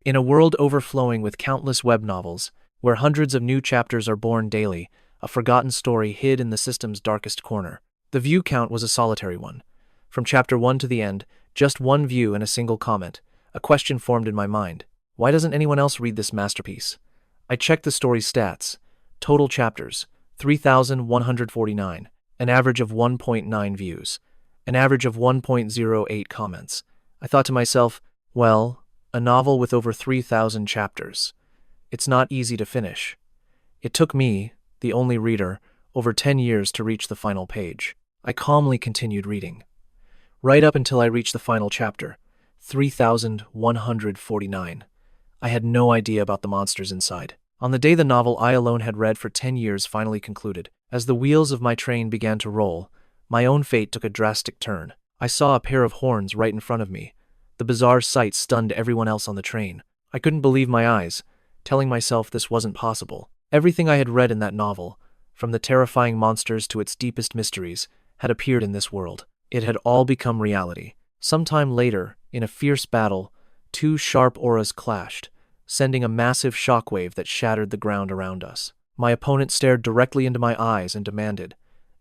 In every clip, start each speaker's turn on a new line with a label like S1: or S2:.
S1: In a world overflowing with countless web novels, where hundreds of new chapters are born daily, a forgotten story hid in the system's darkest corner. The view count was a solitary one. From chapter 1 to the end, just one view and a single comment. A question formed in my mind. Why doesn't anyone else read this masterpiece? I checked the story's stats. Total chapters, 3,149. An average of 1.9 views. An average of 1.08 comments. I thought to myself, well, a novel with over 3,000 chapters. It's not easy to finish. It took me, the only reader, over 10 years to reach the final page. I calmly continued reading. Right up until I reached the final chapter, 3,149. I had no idea about the monsters inside. On the day the novel I alone had read for 10 years finally concluded, as the wheels of my train began to roll, my own fate took a drastic turn. I saw a pair of horns right in front of me. The bizarre sight stunned everyone else on the train. I couldn't believe my eyes, telling myself this wasn't possible. Everything I had read in that novel, from the terrifying monsters to its deepest mysteries, had appeared in this world. It had all become reality. Sometime later, in a fierce battle, two sharp auras clashed, sending a massive shockwave that shattered the ground around us. My opponent stared directly into my eyes and demanded.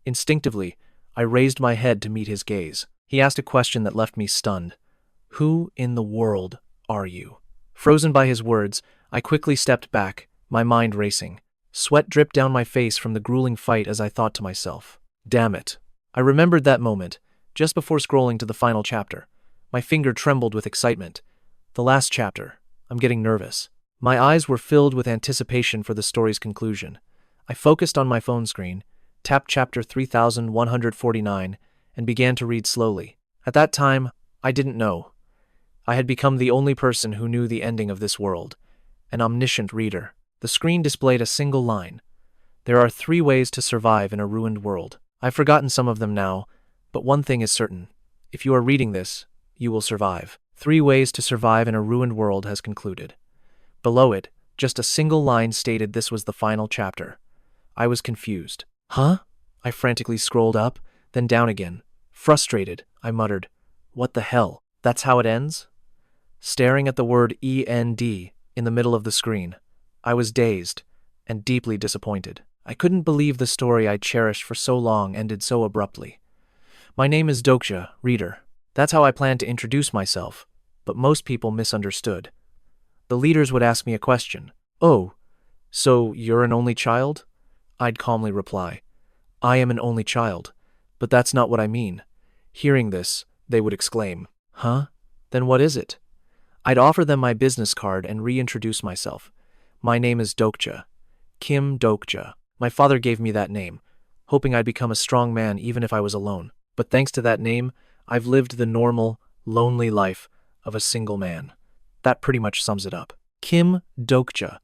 S1: Instinctively, I raised my head to meet his gaze. He asked a question that left me stunned. Who in the world are you? Frozen by his words, I quickly stepped back, my mind racing. Sweat dripped down my face from the grueling fight as I thought to myself, damn it. I remembered that moment, just before scrolling to the final chapter. My finger trembled with excitement. The last chapter. I'm getting nervous. My eyes were filled with anticipation for the story's conclusion. I focused on my phone screen, tapped chapter 3,149, and began to read slowly. At that time, I didn't know. I had become the only person who knew the ending of this world, an omniscient reader. The screen displayed a single line. There are 3 ways to survive in a ruined world. I've forgotten some of them now, but one thing is certain. If you are reading this, you will survive. 3 ways to survive in a ruined world has concluded. Below it, just a single line stated this was the final chapter. I was confused. Huh? I frantically scrolled up, then down again. Frustrated, I muttered, what the hell? That's how it ends? Staring at the word END in the middle of the screen, I was dazed and deeply disappointed. I couldn't believe the story I cherished for so long ended so abruptly. My name is Dokja, reader. That's how I planned to introduce myself, but most people misunderstood. The leaders would ask me a question. Oh, so you're an only child? I'd calmly reply. I am an only child, but that's not what I mean. Hearing this, they would exclaim, huh? Then what is it? I'd offer them my business card and reintroduce myself. My name is Dokja. Kim Dokja. My father gave me that name, hoping I'd become a strong man even if I was alone. But thanks to that name, I've lived the normal, lonely life of a single man. That pretty much sums it up. Kim Dokja,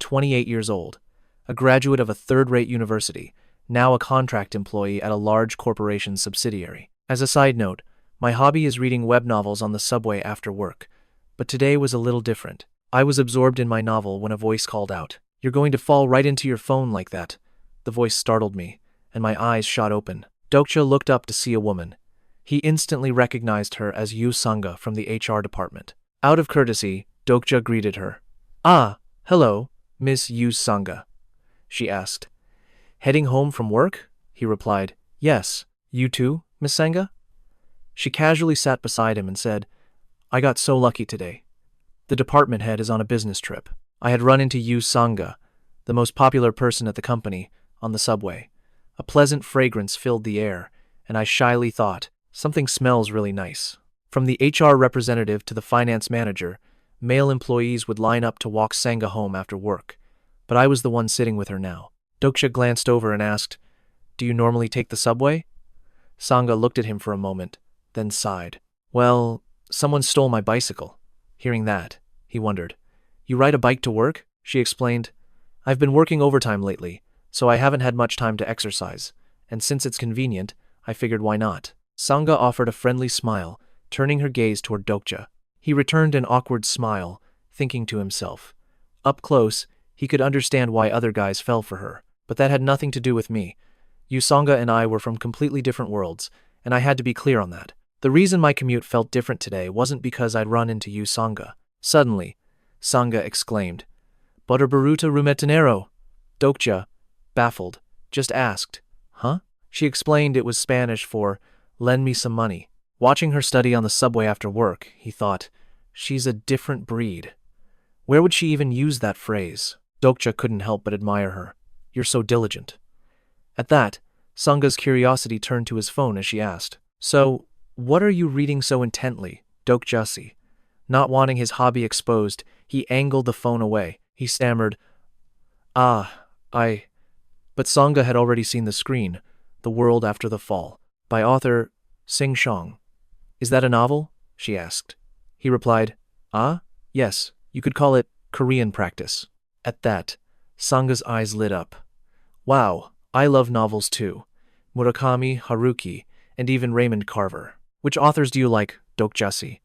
S1: 28 years old, a graduate of a third-rate university, now a contract employee at a large corporation subsidiary. As a side note, my hobby is reading web novels on the subway after work, but today was a little different. I was absorbed in my novel when a voice called out, "You're going to fall right into your phone like that." The voice startled me, and my eyes shot open. Dokja looked up to see a woman. He instantly recognized her as Yu Sangha from the HR department. Out of courtesy, Dokja greeted her. "Ah, hello, Miss Yu Sangha," she asked. "Heading home from work?" He replied. "Yes, you too, Miss Sangha?" She casually sat beside him and said, "I got so lucky today. The department head is on a business trip." I had run into Yu Sangha, the most popular person at the company, on the subway. A pleasant fragrance filled the air, and I shyly thought, something smells really nice. From the HR representative to the finance manager, male employees would line up to walk Sangha home after work, but I was the one sitting with her now. Dokja glanced over and asked, "Do you normally take the subway?" Sangha looked at him for a moment, then sighed. "Well, someone stole my bicycle." Hearing that, he wondered. "You ride a bike to work?" She explained. "I've been working overtime lately, so I haven't had much time to exercise, and since it's convenient, I figured why not." Sangha offered a friendly smile, turning her gaze toward Dokja. He returned an awkward smile, thinking to himself. Up close, he could understand why other guys fell for her, but that had nothing to do with me. Yu Sangha and I were from completely different worlds, and I had to be clear on that. The reason my commute felt different today wasn't because I'd run into Yu Sangha. Suddenly, Sangha exclaimed. Butterbaruta rumetanero. Dokja, baffled, just asked, huh? She explained it was Spanish for, lend me some money. Watching her study on the subway after work, he thought, she's a different breed. Where would she even use that phrase? Dokja couldn't help but admire her. You're so diligent. At that, Sangha's curiosity turned to his phone as she asked, so, what are you reading so intently, Dokja? Not wanting his hobby exposed, he angled the phone away. He stammered, But Sangha had already seen the screen, The World After the Fall, by author Sing Shong. Is that a novel? She asked. He replied, yes, you could call it Korean practice. At that, Sangha's eyes lit up. Wow, I love novels too. Murakami, Haruki, and even Raymond Carver. Which authors do you like, Dokja?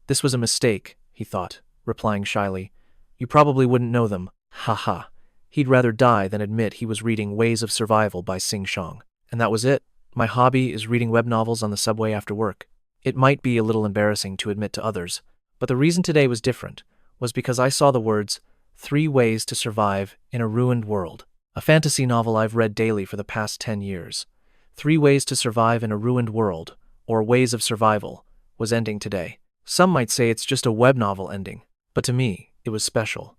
S1: This was a mistake, he thought, replying shyly. You probably wouldn't know them. Ha. He'd rather die than admit he was reading Ways of Survival by Sing Shong. And that was it. My hobby is reading web novels on the subway after work. It might be a little embarrassing to admit to others, but the reason today was different was because I saw the words 3 Ways to Survive in a Ruined World, a fantasy novel I've read daily for the past 10 years. 3 Ways to Survive in a Ruined World, or Ways of Survival, was ending today. Some might say it's just a web novel ending, but to me, it was special.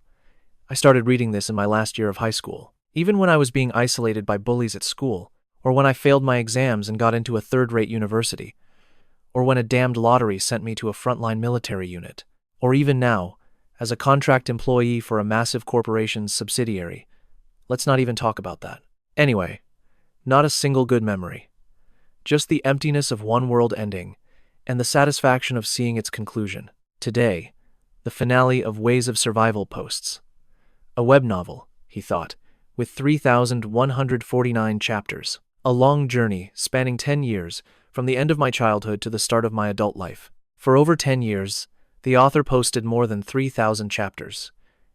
S1: I started reading this in my last year of high school, even when I was being isolated by bullies at school, or when I failed my exams and got into a third-rate university, or when a damned lottery sent me to a frontline military unit, or even now, as a contract employee for a massive corporation's subsidiary. Let's not even talk about that. Anyway, not a single good memory. Just the emptiness of one world ending, and the satisfaction of seeing its conclusion. Today, the finale of Ways of Survival posts. A web novel, he thought, with 3,149 chapters. A long journey spanning 10 years, from the end of my childhood to the start of my adult life. For over 10 years, the author posted more than 3,000 chapters,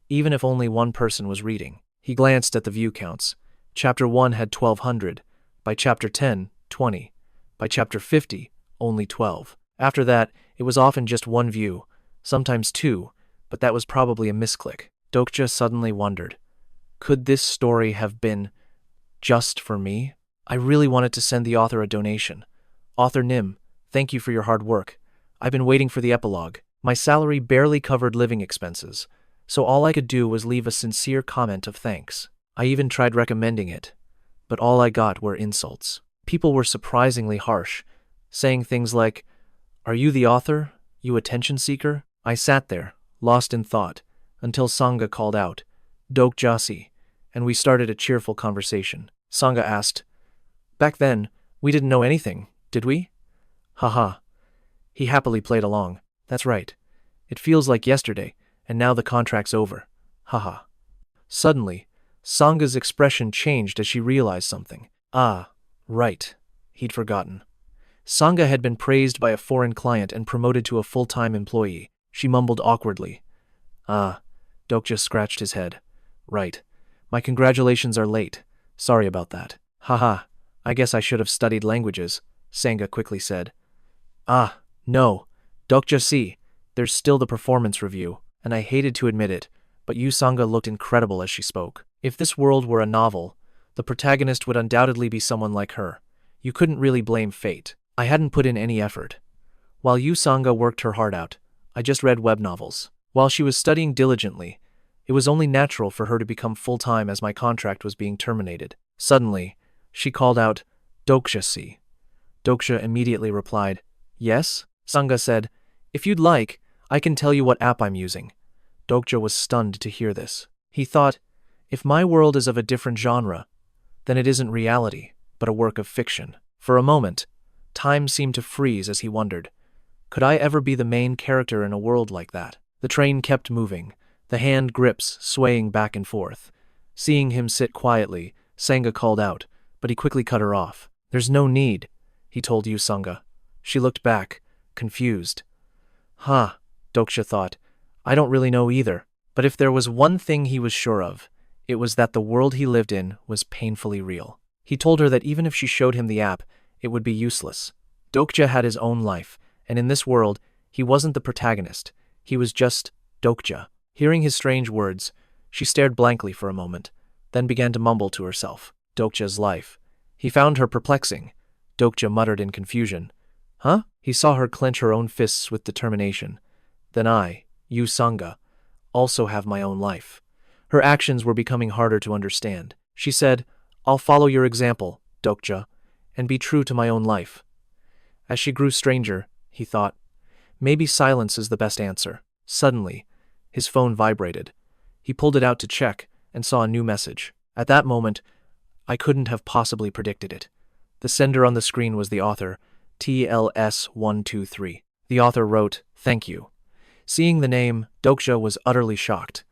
S1: even if only one person was reading. He glanced at the view counts. Chapter 1 had 1,200, by chapter 10, 20, by chapter 50, only 12. After that, it was often just one view, sometimes 2, but that was probably a misclick. Dokja suddenly wondered, could this story have been just for me? I really wanted to send the author a donation. Author Nim, thank you for your hard work. I've been waiting for the epilogue. My salary barely covered living expenses, so all I could do was leave a sincere comment of thanks. I even tried recommending it, but all I got were insults. People were surprisingly harsh, saying things like, are you the author, you attention seeker? I sat there, lost in thought, until Sangha called out, Dokja, and we started a cheerful conversation. Sangha asked, back then, we didn't know anything, did we? Haha. He happily played along. That's right. It feels like yesterday, and now the contract's over. Haha. Suddenly, Sangha's expression changed as she realized something. Right. He'd forgotten. Sangha had been praised by a foreign client and promoted to a full-time employee. She mumbled awkwardly. Dokja scratched his head. Right. My congratulations are late. Sorry about that. Haha. I guess I should have studied languages, Sangha quickly said. No. Dokja, there's still the performance review, and I hated to admit it, but you Sangha looked incredible as she spoke. If this world were a novel, the protagonist would undoubtedly be someone like her. You couldn't really blame fate. I hadn't put in any effort. While you Sangha worked her heart out, I just read web novels. While she was studying diligently, it was only natural for her to become full-time as my contract was being terminated. Suddenly, she called out, Dokja. Dokja immediately replied, yes? Sangha said, if you'd like, I can tell you what app I'm using. Dokja was stunned to hear this. He thought, if my world is of a different genre, then it isn't reality, but a work of fiction. For a moment, time seemed to freeze as he wondered, could I ever be the main character in a world like that? The train kept moving, the hand grips swaying back and forth. Seeing him sit quietly, Sangha called out, but he quickly cut her off. There's no need, he told you Sangha. She looked back, confused. Dokja thought, I don't really know either. But if there was one thing he was sure of, it was that the world he lived in was painfully real. He told her that even if she showed him the app, it would be useless. Dokja had his own life, and in this world, he wasn't the protagonist. He was just Dokja. Hearing his strange words, she stared blankly for a moment, then began to mumble to herself. Dokja's life. He found her perplexing. Dokja muttered in confusion. Huh? He saw her clench her own fists with determination. Then I, you Sangha, also have my own life. Her actions were becoming harder to understand. She said, I'll follow your example, Dokja, and be true to my own life. As she grew stranger, he thought, maybe silence is the best answer. Suddenly, his phone vibrated. He pulled it out to check and saw a new message. At that moment, I couldn't have possibly predicted it. The sender on the screen was the author, TLS123. The author wrote, Thank you. Seeing the name, Dokja was utterly shocked.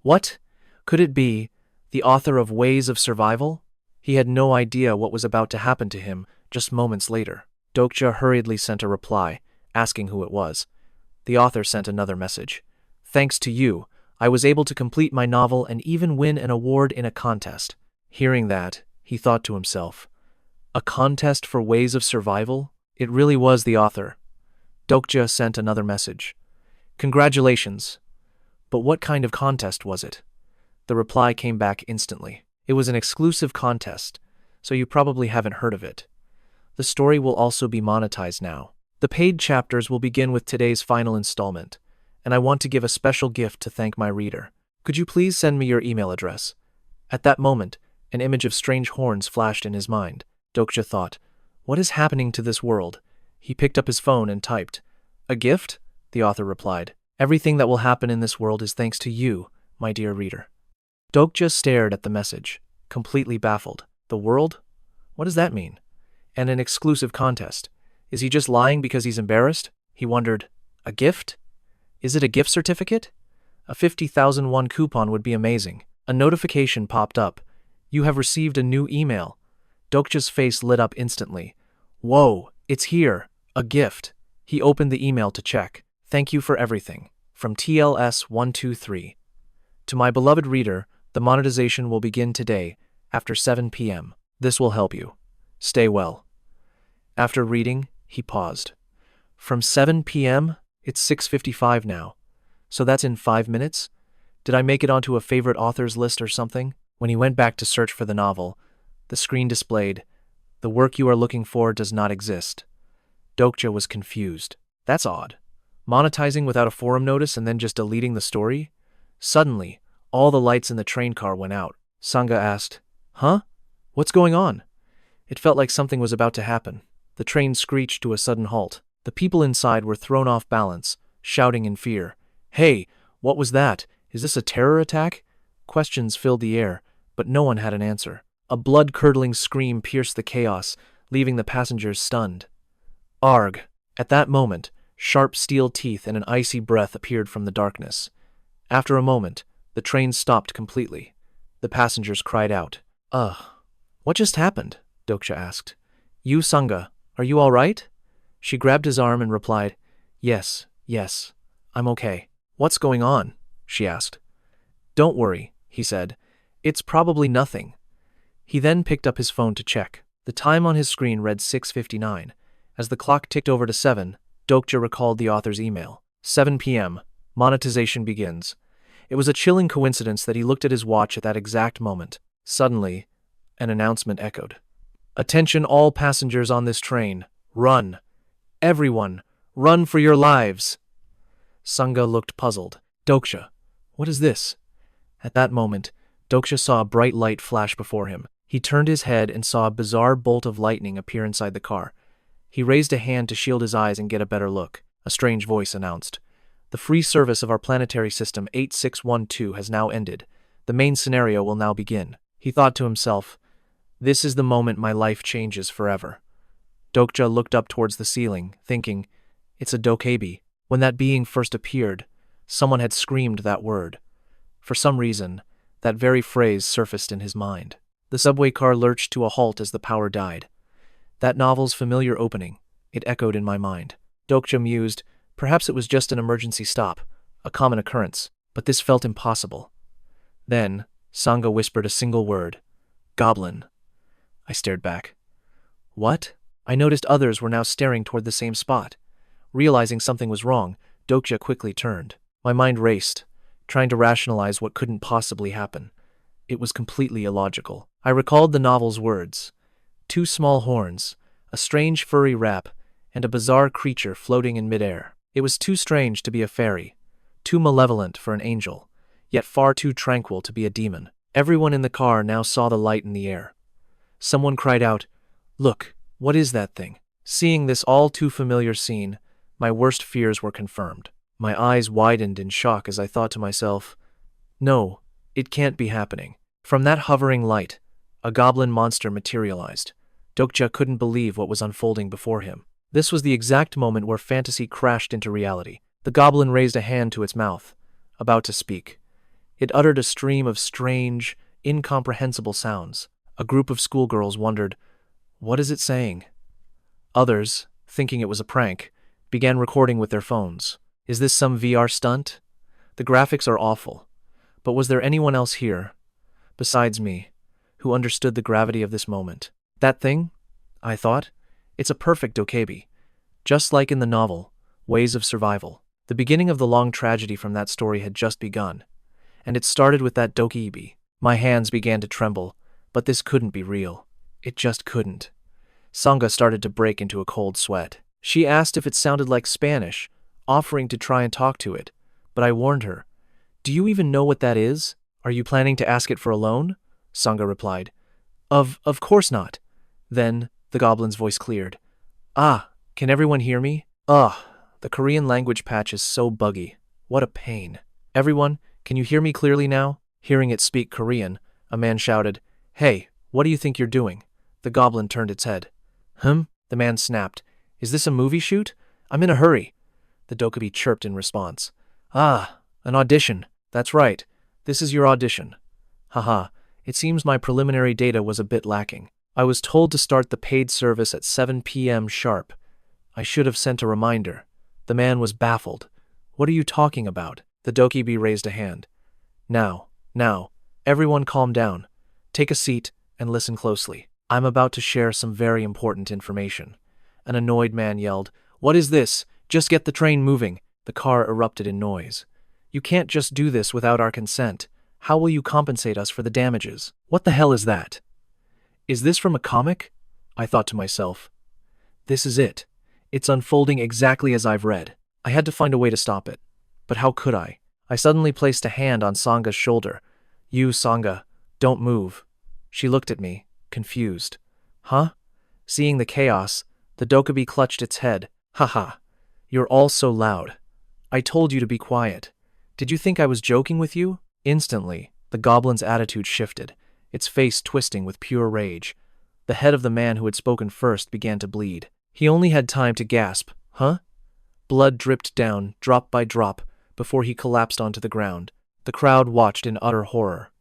S1: What? Could it be the author of Ways of Survival? He had no idea what was about to happen to him just moments later. Dokja hurriedly sent a reply, asking who it was. The author sent another message. Thanks to you, I was able to complete my novel and even win an award in a contest. Hearing that, he thought to himself, a contest for Ways of Survival? It really was the author. Dokja sent another message. Congratulations. But what kind of contest was it? The reply came back instantly. It was an exclusive contest, so you probably haven't heard of it. The story will also be monetized now. The paid chapters will begin with today's final installment, and I want to give a special gift to thank my reader. Could you please send me your email address? At that moment, an image of strange horns flashed in his mind. Dokja thought, what is happening to this world? He picked up his phone and typed, A gift? The author replied, Everything that will happen in this world is thanks to you, my dear reader. Dokja stared at the message, completely baffled. The world? What does that mean? And an exclusive contest. Is he just lying because he's embarrassed? He wondered, a gift? Is it a gift certificate? A 50,000 won coupon would be amazing. A notification popped up. You have received a new email. Dokja's face lit up instantly. Whoa, it's here. A gift. He opened the email to check. Thank you for everything. From TLS123. To my beloved reader, the monetization will begin today, after 7 p.m. This will help you. Stay well. After reading, he paused. From 7 p.m.? It's 6:55 now. So that's in 5 minutes? Did I make it onto a favorite authors list or something? When he went back to search for the novel, the screen displayed, The work you are looking for does not exist. Dokja was confused. That's odd. Monetizing without a forum notice and then just deleting the story? Suddenly, all the lights in the train car went out. Sangha asked, Huh? What's going on? It felt like something was about to happen. The train screeched to a sudden halt. The people inside were thrown off balance, shouting in fear. Hey, what was that? Is this a terror attack? Questions filled the air, but no one had an answer. A blood-curdling scream pierced the chaos, leaving the passengers stunned. Arg! At that moment, sharp steel teeth and an icy breath appeared from the darkness. After a moment, the train stopped completely. The passengers cried out. What just happened? Dokja asked. You, Sangha, are you all right? She grabbed his arm and replied, Yes, I'm okay. What's going on? She asked. Don't worry, he said. It's probably nothing. He then picked up his phone to check. The time on his screen read 6:59. As the clock ticked over to 7, Dokja recalled the author's email. 7 p.m. Monetization begins. It was a chilling coincidence that he looked at his watch at that exact moment. Suddenly, an announcement echoed. Attention all passengers on this train. Run. Everyone, run for your lives. Sangha looked puzzled. Dokja, what is this? At that moment, Dokja saw a bright light flash before him. He turned his head and saw a bizarre bolt of lightning appear inside the car. He raised a hand to shield his eyes and get a better look. A strange voice announced, The free service of our planetary system 8612 has now ended. The main scenario will now begin. He thought to himself, This is the moment my life changes forever. Dokja looked up towards the ceiling, thinking, It's a dokebi. When that being first appeared, someone had screamed that word. For some reason, that very phrase surfaced in his mind. The subway car lurched to a halt as the power died. That novel's familiar opening, it echoed in my mind. Dokja mused, perhaps it was just an emergency stop, a common occurrence, but this felt impossible. Then, Sangha whispered a single word, Goblin. I stared back. What? I noticed others were now staring toward the same spot. Realizing something was wrong, Dokja quickly turned. My mind raced. trying to rationalize what couldn't possibly happen. It was completely illogical. I recalled the novel's words. 2 small horns, a strange furry wrap, and a bizarre creature floating in midair. It was too strange to be a fairy, too malevolent for an angel, yet far too tranquil to be a demon. Everyone in the car now saw the light in the air. Someone cried out, "Look, what is that thing?" Seeing this all too familiar scene, my worst fears were confirmed. My eyes widened in shock as I thought to myself, no, it can't be happening. From that hovering light, a goblin monster materialized. Dokja couldn't believe what was unfolding before him. This was the exact moment where fantasy crashed into reality. The goblin raised a hand to its mouth, about to speak. It uttered a stream of strange, incomprehensible sounds. A group of schoolgirls wondered, what is it saying? Others, thinking it was a prank, began recording with their phones. Is this some VR stunt? The graphics are awful. But was there anyone else here, besides me, who understood the gravity of this moment? That thing? I thought. It's a perfect dokebi. Just like in the novel, Ways of Survival. The beginning of the long tragedy from that story had just begun, and it started with that dokebi. My hands began to tremble, but this couldn't be real. It just couldn't. Sangha started to break into a cold sweat. She asked if it sounded like Spanish, offering to try and talk to it, but I warned her. Do you even know what that is? Are you planning to ask it for a loan? Sangha replied. Of course not. Then, the goblin's voice cleared. Ah, can everyone hear me? The Korean language patch is so buggy. What a pain. Everyone, can you hear me clearly now? Hearing it speak Korean, a man shouted, Hey, what do you think you're doing? The goblin turned its head. The man snapped. Is this a movie shoot? I'm in a hurry. The dokebi chirped in response. Ah, an audition. That's right. This is your audition. Haha, it seems my preliminary data was a bit lacking. I was told to start the paid service at 7 p.m. sharp. I should have sent a reminder. The man was baffled. What are you talking about? The dokebi raised a hand. Now, everyone calm down. Take a seat and listen closely. I'm about to share some very important information. An annoyed man yelled, What is this? Just get the train moving. The car erupted in noise. You can't just do this without our consent. How will you compensate us for the damages? What the hell is that? Is this from a comic? I thought to myself. This is it. It's unfolding exactly as I've read. I had to find a way to stop it. But how could I? I suddenly placed a hand on Sangha's shoulder. You, Sangha, don't move. She looked at me, confused. Huh? Seeing the chaos, the dokebi clutched its head. Haha, you're all so loud. I told you to be quiet. Did you think I was joking with you? Instantly, the goblin's attitude shifted, its face twisting with pure rage. The head of the man who had spoken first began to bleed. He only had time to gasp, Huh? Blood dripped down, drop by drop, before he collapsed onto the ground. The crowd watched in utter horror.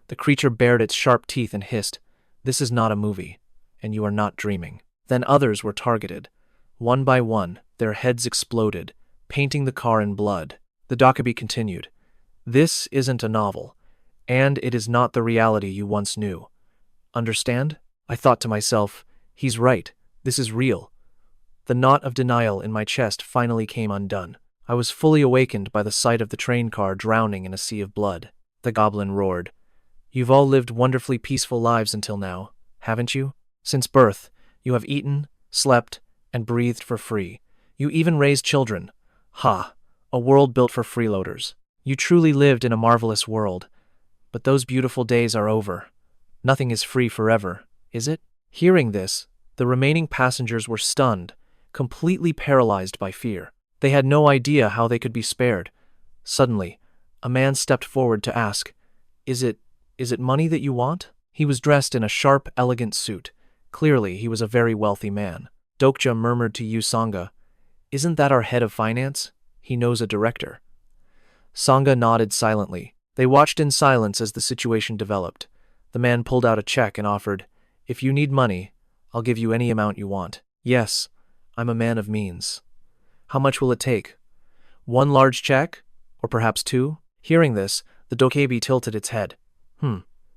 S1: The creature bared its sharp teeth and hissed, This is not a movie, and you are not dreaming. Then others were targeted. One by one, their heads exploded, painting the car in blood. The dokebi continued. This isn't a novel, and it is not the reality you once knew. Understand? I thought to myself, he's right, this is real. The knot of denial in my chest finally came undone. I was fully awakened by the sight of the train car drowning in a sea of blood. The goblin roared. You've all lived wonderfully peaceful lives until now, haven't you? Since birth, you have eaten, slept, and breathed for free. You even raised children. Ha! A world built for freeloaders. You truly lived in a marvelous world. But those beautiful days are over. Nothing is free forever, is it? Hearing this, the remaining passengers were stunned, completely paralyzed by fear. They had no idea how they could be spared. Suddenly, a man stepped forward to ask, Is it money that you want? He was dressed in a sharp, elegant suit. Clearly, he was a very wealthy man. Dokja murmured to Yu Sangha, Isn't that our head of finance? He knows a director. Sangha nodded silently. They watched in silence as the situation developed. The man pulled out a check and offered, If you need money, I'll give you any amount you want. Yes, I'm a man of means. How much will it take? 1 large check? Or perhaps 2? Hearing this, the dokebi tilted its head.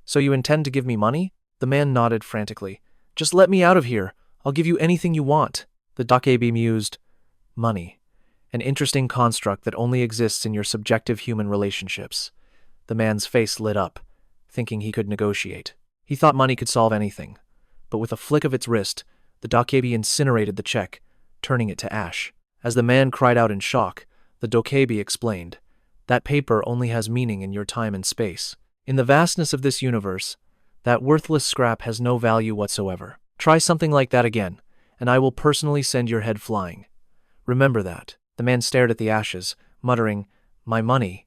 S1: So you intend to give me money? The man nodded frantically. Just let me out of here. I'll give you anything you want. The dokebi mused. Money. An interesting construct that only exists in your subjective human relationships. The man's face lit up, thinking he could negotiate. He thought money could solve anything. But with a flick of its wrist, the Dokja incinerated the check, turning it to ash. As the man cried out in shock, the Dokja explained, "That paper only has meaning in your time and space. In the vastness of this universe, that worthless scrap has no value whatsoever. Try something like that again, and I will personally send your head flying. Remember that." The man stared at the ashes, muttering, "My money."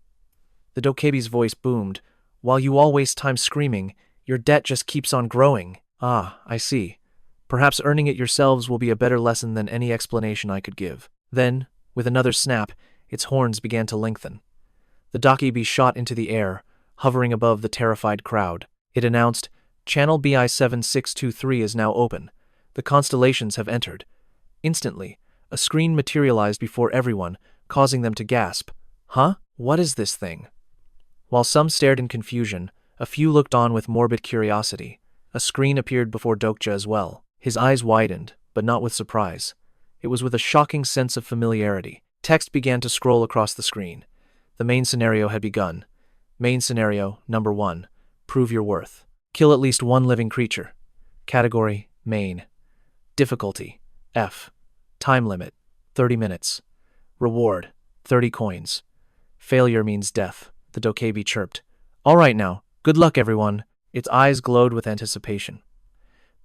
S1: The Dokja's voice boomed, "While you all waste time screaming, your debt just keeps on growing." "Ah, I see. Perhaps earning it yourselves will be a better lesson than any explanation I could give." Then, with another snap, its horns began to lengthen. The Dokja shot into the air, hovering above the terrified crowd. It announced, "Channel BI 7623 is now open. The constellations have entered." Instantly, a screen materialized before everyone, causing them to gasp. "Huh? What is this thing?" While some stared in confusion, a few looked on with morbid curiosity. A screen appeared before Dokja as well. His eyes widened, but not with surprise. It was with a shocking sense of familiarity. Text began to scroll across the screen. The main scenario had begun. Main scenario, number 1. Prove your worth. Kill at least one living creature. Category, main. Difficulty, F. Time limit, 30 minutes. Reward, 30 coins. Failure means death, the Dokja chirped. "All right now, good luck everyone." Its eyes glowed with anticipation.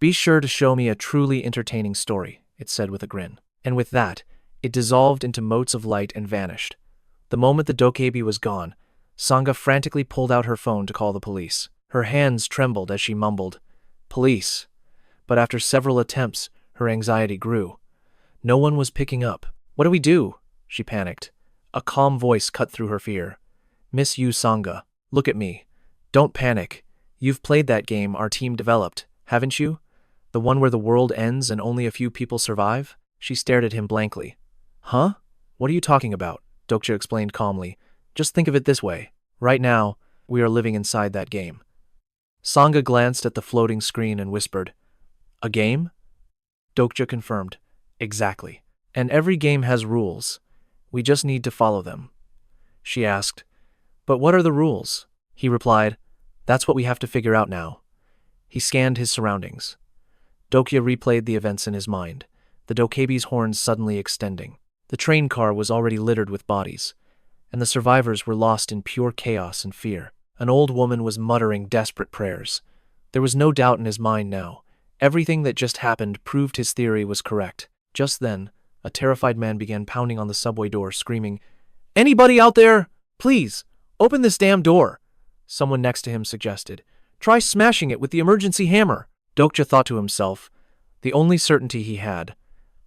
S1: "Be sure to show me a truly entertaining story," it said with a grin. And with that, it dissolved into motes of light and vanished. The moment the Dokja was gone, Sangha frantically pulled out her phone to call the police. Her hands trembled as she mumbled, "Police." But after several attempts, her anxiety grew. No one was picking up. "What do we do?" she panicked. A calm voice cut through her fear. "Miss Yu Sangha, look at me. Don't panic. You've played that game our team developed, haven't you? The one where the world ends and only a few people survive?" She stared at him blankly. "Huh? What are you talking about?" Dokja explained calmly. "Just think of it this way. Right now, we are living inside that game." Sangha glanced at the floating screen and whispered, "A game?" Dokja confirmed, "Exactly. And every game has rules. We just need to follow them." She asked, "But what are the rules?" He replied, "That's what we have to figure out now." He scanned his surroundings. Dokja replayed the events in his mind, the Dokja's horns suddenly extending. The train car was already littered with bodies, and the survivors were lost in pure chaos and fear. An old woman was muttering desperate prayers. There was no doubt in his mind now. Everything that just happened proved his theory was correct. Just then, a terrified man began pounding on the subway door, screaming, "Anybody out there? Please, open this damn door." Someone next to him suggested, "Try smashing it with the emergency hammer." Dokja thought to himself, the only certainty he had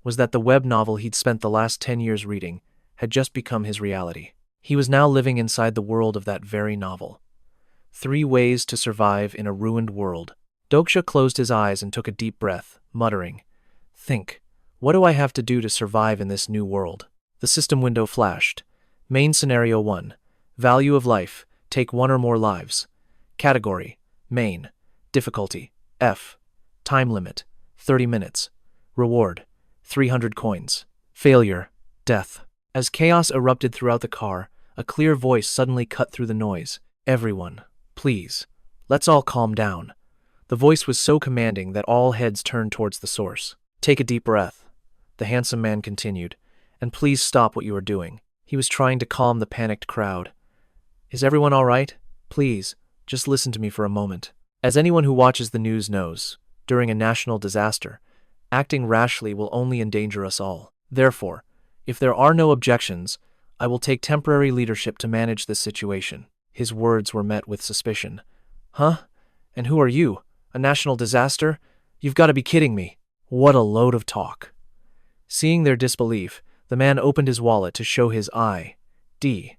S1: was that the web novel he'd spent the last 10 years reading had just become his reality. He was now living inside the world of that very novel. 3 ways to survive in a ruined world. Dokja closed his eyes and took a deep breath, muttering, "Think, what do I have to do to survive in this new world?" The system window flashed. Main scenario 1. Value of life, take 1 or more lives. Category, main. Difficulty, F. Time limit, 30 minutes. Reward, 300 coins. Failure, death. As chaos erupted throughout the car, a clear voice suddenly cut through the noise. "Everyone, please, let's all calm down." The voice was so commanding that all heads turned towards the source. "Take a deep breath," the handsome man continued, "and please stop what you are doing." He was trying to calm the panicked crowd. "Is everyone all right? Please, just listen to me for a moment." As anyone who watches the news knows, during a national disaster, acting rashly will only endanger us all. Therefore, if there are no objections, I will take temporary leadership to manage this situation. His words were met with suspicion. "Huh? And who are you? A national disaster? You've got to be kidding me." What a load of talk. Seeing their disbelief, the man opened his wallet to show his ID.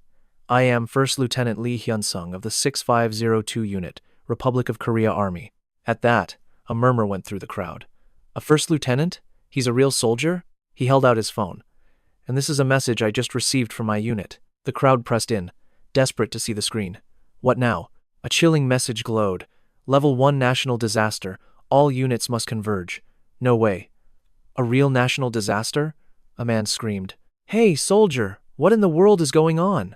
S1: "I am First Lieutenant Lee Hyun-sung of the 6502 Unit, Republic of Korea Army." At that, a murmur went through the crowd. "A first lieutenant? He's a real soldier?" He held out his phone. "And this is a message I just received from my unit." The crowd pressed in, desperate to see the screen. "What now?" A chilling message glowed. "Level 1 national disaster. All units must converge." "No way. A real national disaster?" a man screamed. Hey, soldier, what in the world is going on?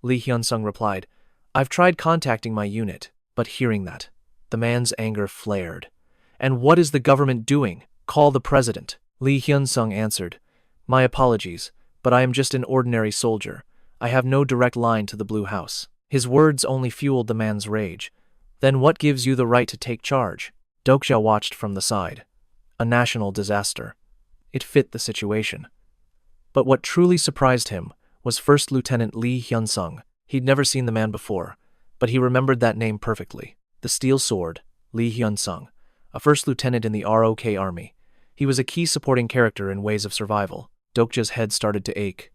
S1: Lee Hyun-sung replied. I've tried contacting my unit, but hearing that, the man's anger flared. And what is the government doing? Call the president. Lee Hyun-sung answered. My apologies, but I am just an ordinary soldier. I have no direct line to the Blue House. His words only fueled the man's rage. Then what gives you the right to take charge? Dokja watched from the side. A national disaster. It fit the situation. But what truly surprised him was First Lieutenant Lee Hyun-sung. He'd never seen the man before, but he remembered that name perfectly. The Steel Sword, Lee Hyun-sung, a first lieutenant in the ROK Army. He was a key supporting character in Ways of Survival. Dokja's head started to ache.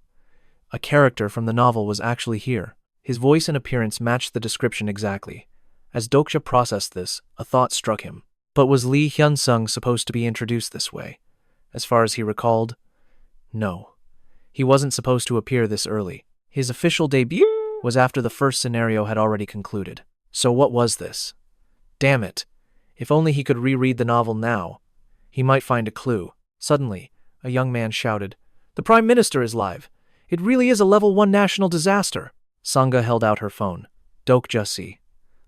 S1: A character from the novel was actually here. His voice and appearance matched the description exactly. As Dokja processed this, a thought struck him. But was Lee Hyun-sung supposed to be introduced this way? As far as he recalled, no. He wasn't supposed to appear this early. His official debut was after the first scenario had already concluded. So what was this? Damn it. If only he could reread the novel now. He might find a clue. Suddenly, a young man shouted, The Prime Minister is live. It really is a level 1 national disaster. Sangha held out her phone. Dokja see.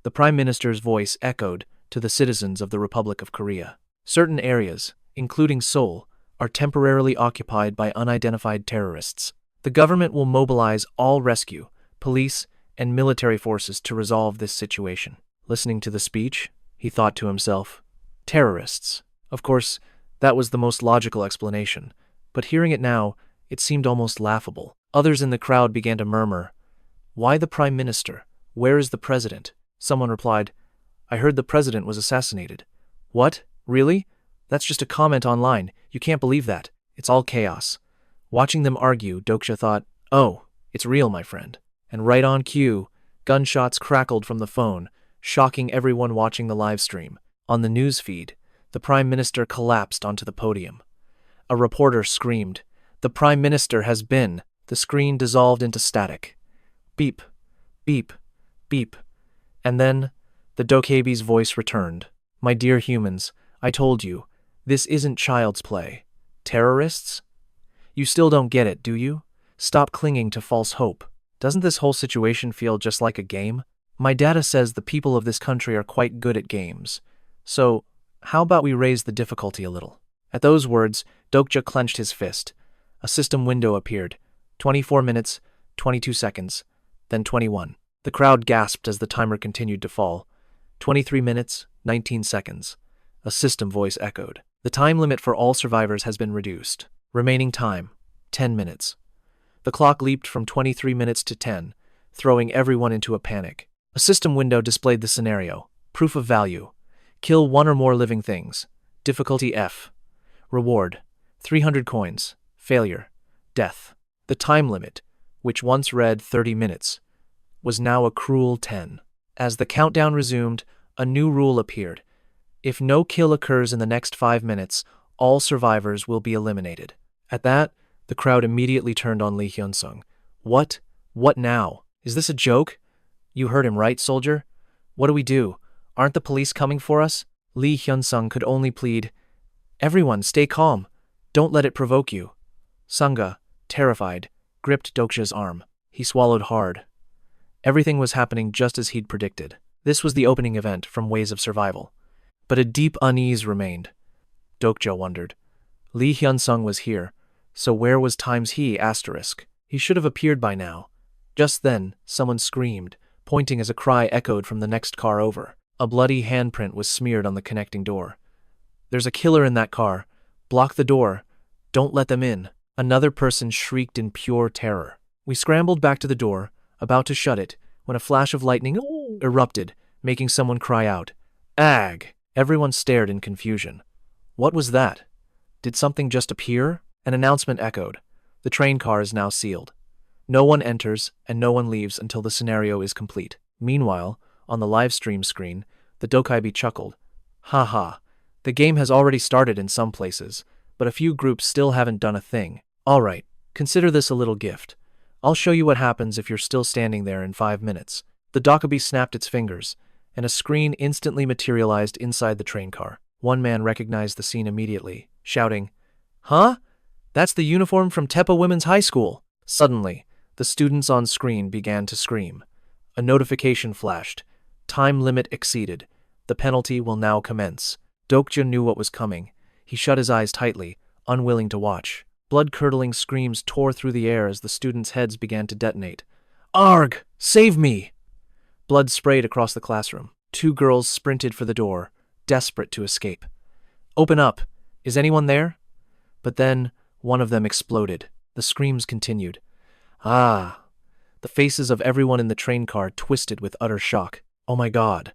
S1: The Prime Minister's voice echoed to the citizens of the Republic of Korea. Certain areas, including Seoul, are temporarily occupied by unidentified terrorists. The government will mobilize all rescue, police, and military forces to resolve this situation. Listening to the speech, he thought to himself, terrorists. Of course, that was the most logical explanation, but hearing it now, it seemed almost laughable. Others in the crowd began to murmur, Why the Prime Minister? Where is the President? Someone replied, I heard the President was assassinated. What? Really? That's just a comment online. You can't believe that. It's all chaos. Watching them argue, Dokja thought, Oh, it's real, my friend. And right on cue, gunshots crackled from the phone, shocking everyone watching the live stream. On the news feed, the Prime Minister collapsed onto the podium. A reporter screamed, The Prime Minister has been. The screen dissolved into static. Beep, beep, beep. And then, the Dokjaebi's voice returned. My dear humans, I told you, this isn't child's play. Terrorists? You still don't get it, do you? Stop clinging to false hope. Doesn't this whole situation feel just like a game? My data says the people of this country are quite good at games. So, how about we raise the difficulty a little? At those words, Dokja clenched his fist. A system window appeared. 24 minutes, 22 seconds, then 21. The crowd gasped as the timer continued to fall. 23 minutes, 19 seconds. A system voice echoed. The time limit for all survivors has been reduced. Remaining time, 10 minutes. The clock leaped from 23 minutes to 10, throwing everyone into a panic. A system window displayed the scenario. Proof of value. Kill 1 or more living things. Difficulty F. Reward. 300 coins. Failure. Death. The time limit, which once read 30 minutes, was now a cruel 10. As the countdown resumed, a new rule appeared. If no kill occurs in the next 5 minutes, all survivors will be eliminated. At that, the crowd immediately turned on Lee Hyun-sung. What? What now? Is this a joke? You heard him right, soldier? What do we do? Aren't the police coming for us? Lee Hyun-sung could only plead, Everyone, stay calm. Don't let it provoke you. Sangha, terrified, gripped Dokja's arm. He swallowed hard. Everything was happening just as he'd predicted. This was the opening event from Ways of Survival. But a deep unease remained. Dokja wondered. Lee Hyun-sung was here, so where was times he asterisk? He should have appeared by now. Just then, someone screamed, pointing as a cry echoed from the next car over. A bloody handprint was smeared on the connecting door. There's a killer in that car. Block the door. Don't let them in. Another person shrieked in pure terror. We scrambled back to the door, about to shut it, when a flash of lightning erupted, making someone cry out, Ag! Everyone stared in confusion. What was that? Did something just appear? An announcement echoed. The train car is now sealed. No one enters and no one leaves until the scenario is complete. Meanwhile, on the live stream screen, the Dokjaebi chuckled. Ha ha. The game has already started in some places, but a few groups still haven't done a thing. Alright, consider this a little gift. I'll show you what happens if you're still standing there in 5 minutes. The Dokjaebi snapped its fingers, and a screen instantly materialized inside the train car. One man recognized the scene immediately, shouting, Huh? That's the uniform from Tepa Women's High School. Suddenly, the students on screen began to scream. A notification flashed. Time limit exceeded. The penalty will now commence. Dokja knew what was coming. He shut his eyes tightly, unwilling to watch. Blood-curdling screams tore through the air as the students' heads began to detonate. Arg! Save me! Blood sprayed across the classroom. 2 girls sprinted for the door, desperate to escape. Open up! Is anyone there? But then, one of them exploded. The screams continued. Ah! The faces of everyone in the train car twisted with utter shock. Oh my God!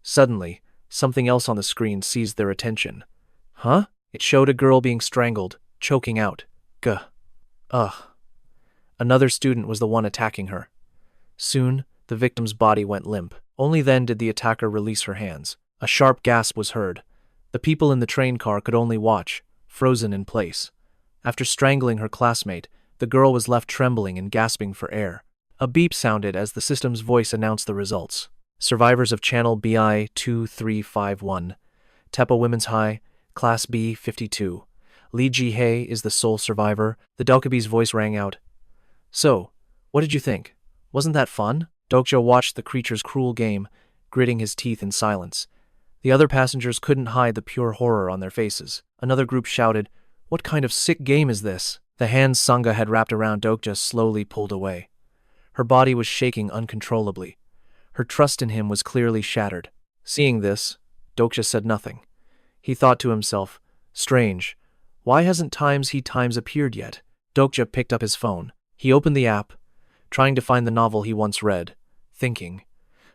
S1: Suddenly, something else on the screen seized their attention. Huh? It showed a girl being strangled, choking out. Gah. Ugh. Another student was the one attacking her. Soon, the victim's body went limp. Only then did the attacker release her hands. A sharp gasp was heard. The people in the train car could only watch, frozen in place. After strangling her classmate, the girl was left trembling and gasping for air. A beep sounded as the system's voice announced the results. Survivors of Channel BI 2351. Tepa Women's High, Class B 52. Lee Ji-hae is the sole survivor. The Dokja's voice rang out. So, what did you think? Wasn't that fun? Dokja watched the creature's cruel game, gritting his teeth in silence. The other passengers couldn't hide the pure horror on their faces. Another group shouted, "What kind of sick game is this?" The hands Sangha had wrapped around Dokja slowly pulled away. Her body was shaking uncontrollably. Her trust in him was clearly shattered. Seeing this, Dokja said nothing. He thought to himself, strange, why hasn't Times appeared yet? Dokja picked up his phone. He opened the app, trying to find the novel he once read, thinking,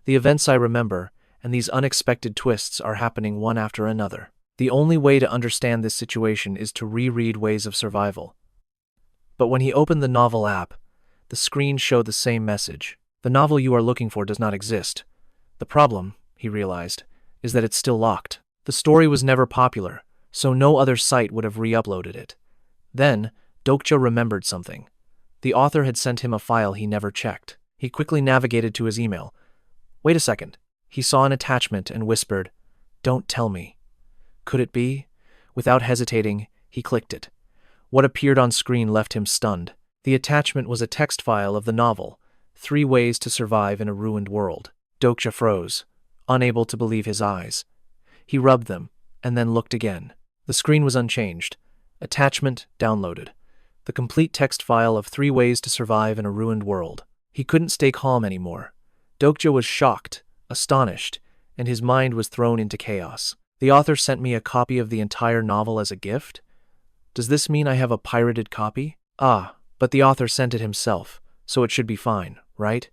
S1: the events I remember, and these unexpected twists are happening one after another. The only way to understand this situation is to reread Ways of Survival. But when he opened the novel app, the screen showed the same message. The novel you are looking for does not exist. The problem, he realized, is that it's still locked. The story was never popular, so no other site would have re-uploaded it. Then, Dokja remembered something. The author had sent him a file he never checked. He quickly navigated to his email. Wait a second. He saw an attachment and whispered, "Don't tell me." Could it be? Without hesitating, he clicked it. What appeared on screen left him stunned. The attachment was a text file of the novel, 3 Ways to Survive in a Ruined World. Dokja froze, unable to believe his eyes. He rubbed them, and then looked again. The screen was unchanged. Attachment downloaded. The complete text file of 3 Ways to Survive in a Ruined World. He couldn't stay calm anymore. Dokja was shocked, astonished, and his mind was thrown into chaos. The author sent me a copy of the entire novel as a gift? Does this mean I have a pirated copy? Ah, but the author sent it himself, so it should be fine, right?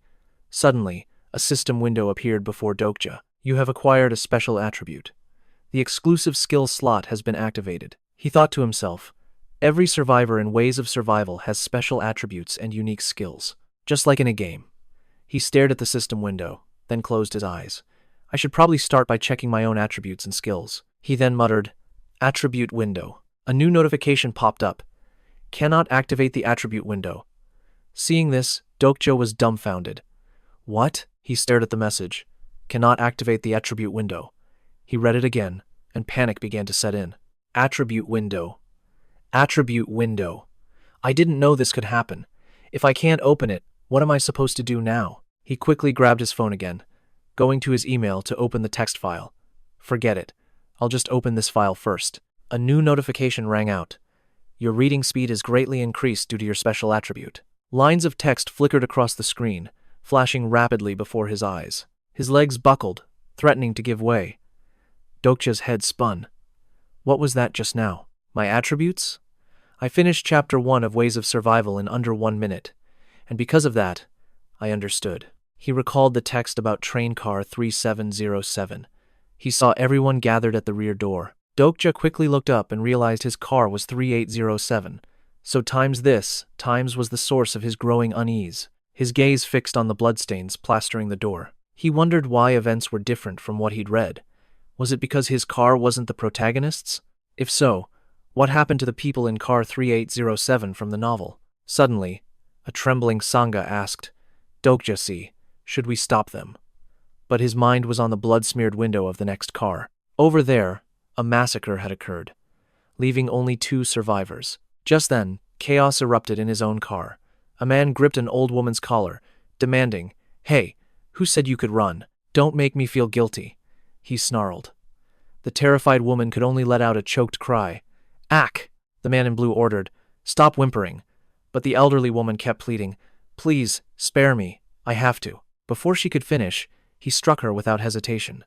S1: Suddenly, a system window appeared before Dokja. You have acquired a special attribute. The exclusive skill slot has been activated. He thought to himself, every survivor in Ways of Survival has special attributes and unique skills, just like in a game. He stared at the system window, then closed his eyes. I should probably start by checking my own attributes and skills. He then muttered, Attribute window. A new notification popped up. Cannot activate the attribute window. Seeing this, Dokja was dumbfounded. What? He stared at the message. Cannot activate the attribute window. He read it again, and panic began to set in. Attribute window. Attribute window. I didn't know this could happen. If I can't open it, what am I supposed to do now? He quickly grabbed his phone again, going to his email to open the text file. Forget it. I'll just open this file first. A new notification rang out. Your reading speed is greatly increased due to your special attribute. Lines of text flickered across the screen, flashing rapidly before his eyes. His legs buckled, threatening to give way. Dokja's head spun. What was that just now? My attributes? I finished Chapter 1 of Ways of Survival in under 1 minute, and because of that, I understood. He recalled the text about train car 3707. He saw everyone gathered at the rear door. Dokja quickly looked up and realized his car was 3807. So times was the source of his growing unease. His gaze fixed on the bloodstains plastering the door. He wondered why events were different from what he'd read. Was it because his car wasn't the protagonist's? If so, what happened to the people in car 3807 from the novel? Suddenly, a trembling Sangha asked, Dokja, should we stop them? But his mind was on the blood-smeared window of the next car. Over there, a massacre had occurred, leaving only 2 survivors. Just then, chaos erupted in his own car. A man gripped an old woman's collar, demanding, "Hey, who said you could run? Don't make me feel guilty," he snarled. The terrified woman could only let out a choked cry. "Ack!" the man in blue ordered. "Stop whimpering." But the elderly woman kept pleading, "Please, spare me. I have to." Before she could finish, he struck her without hesitation.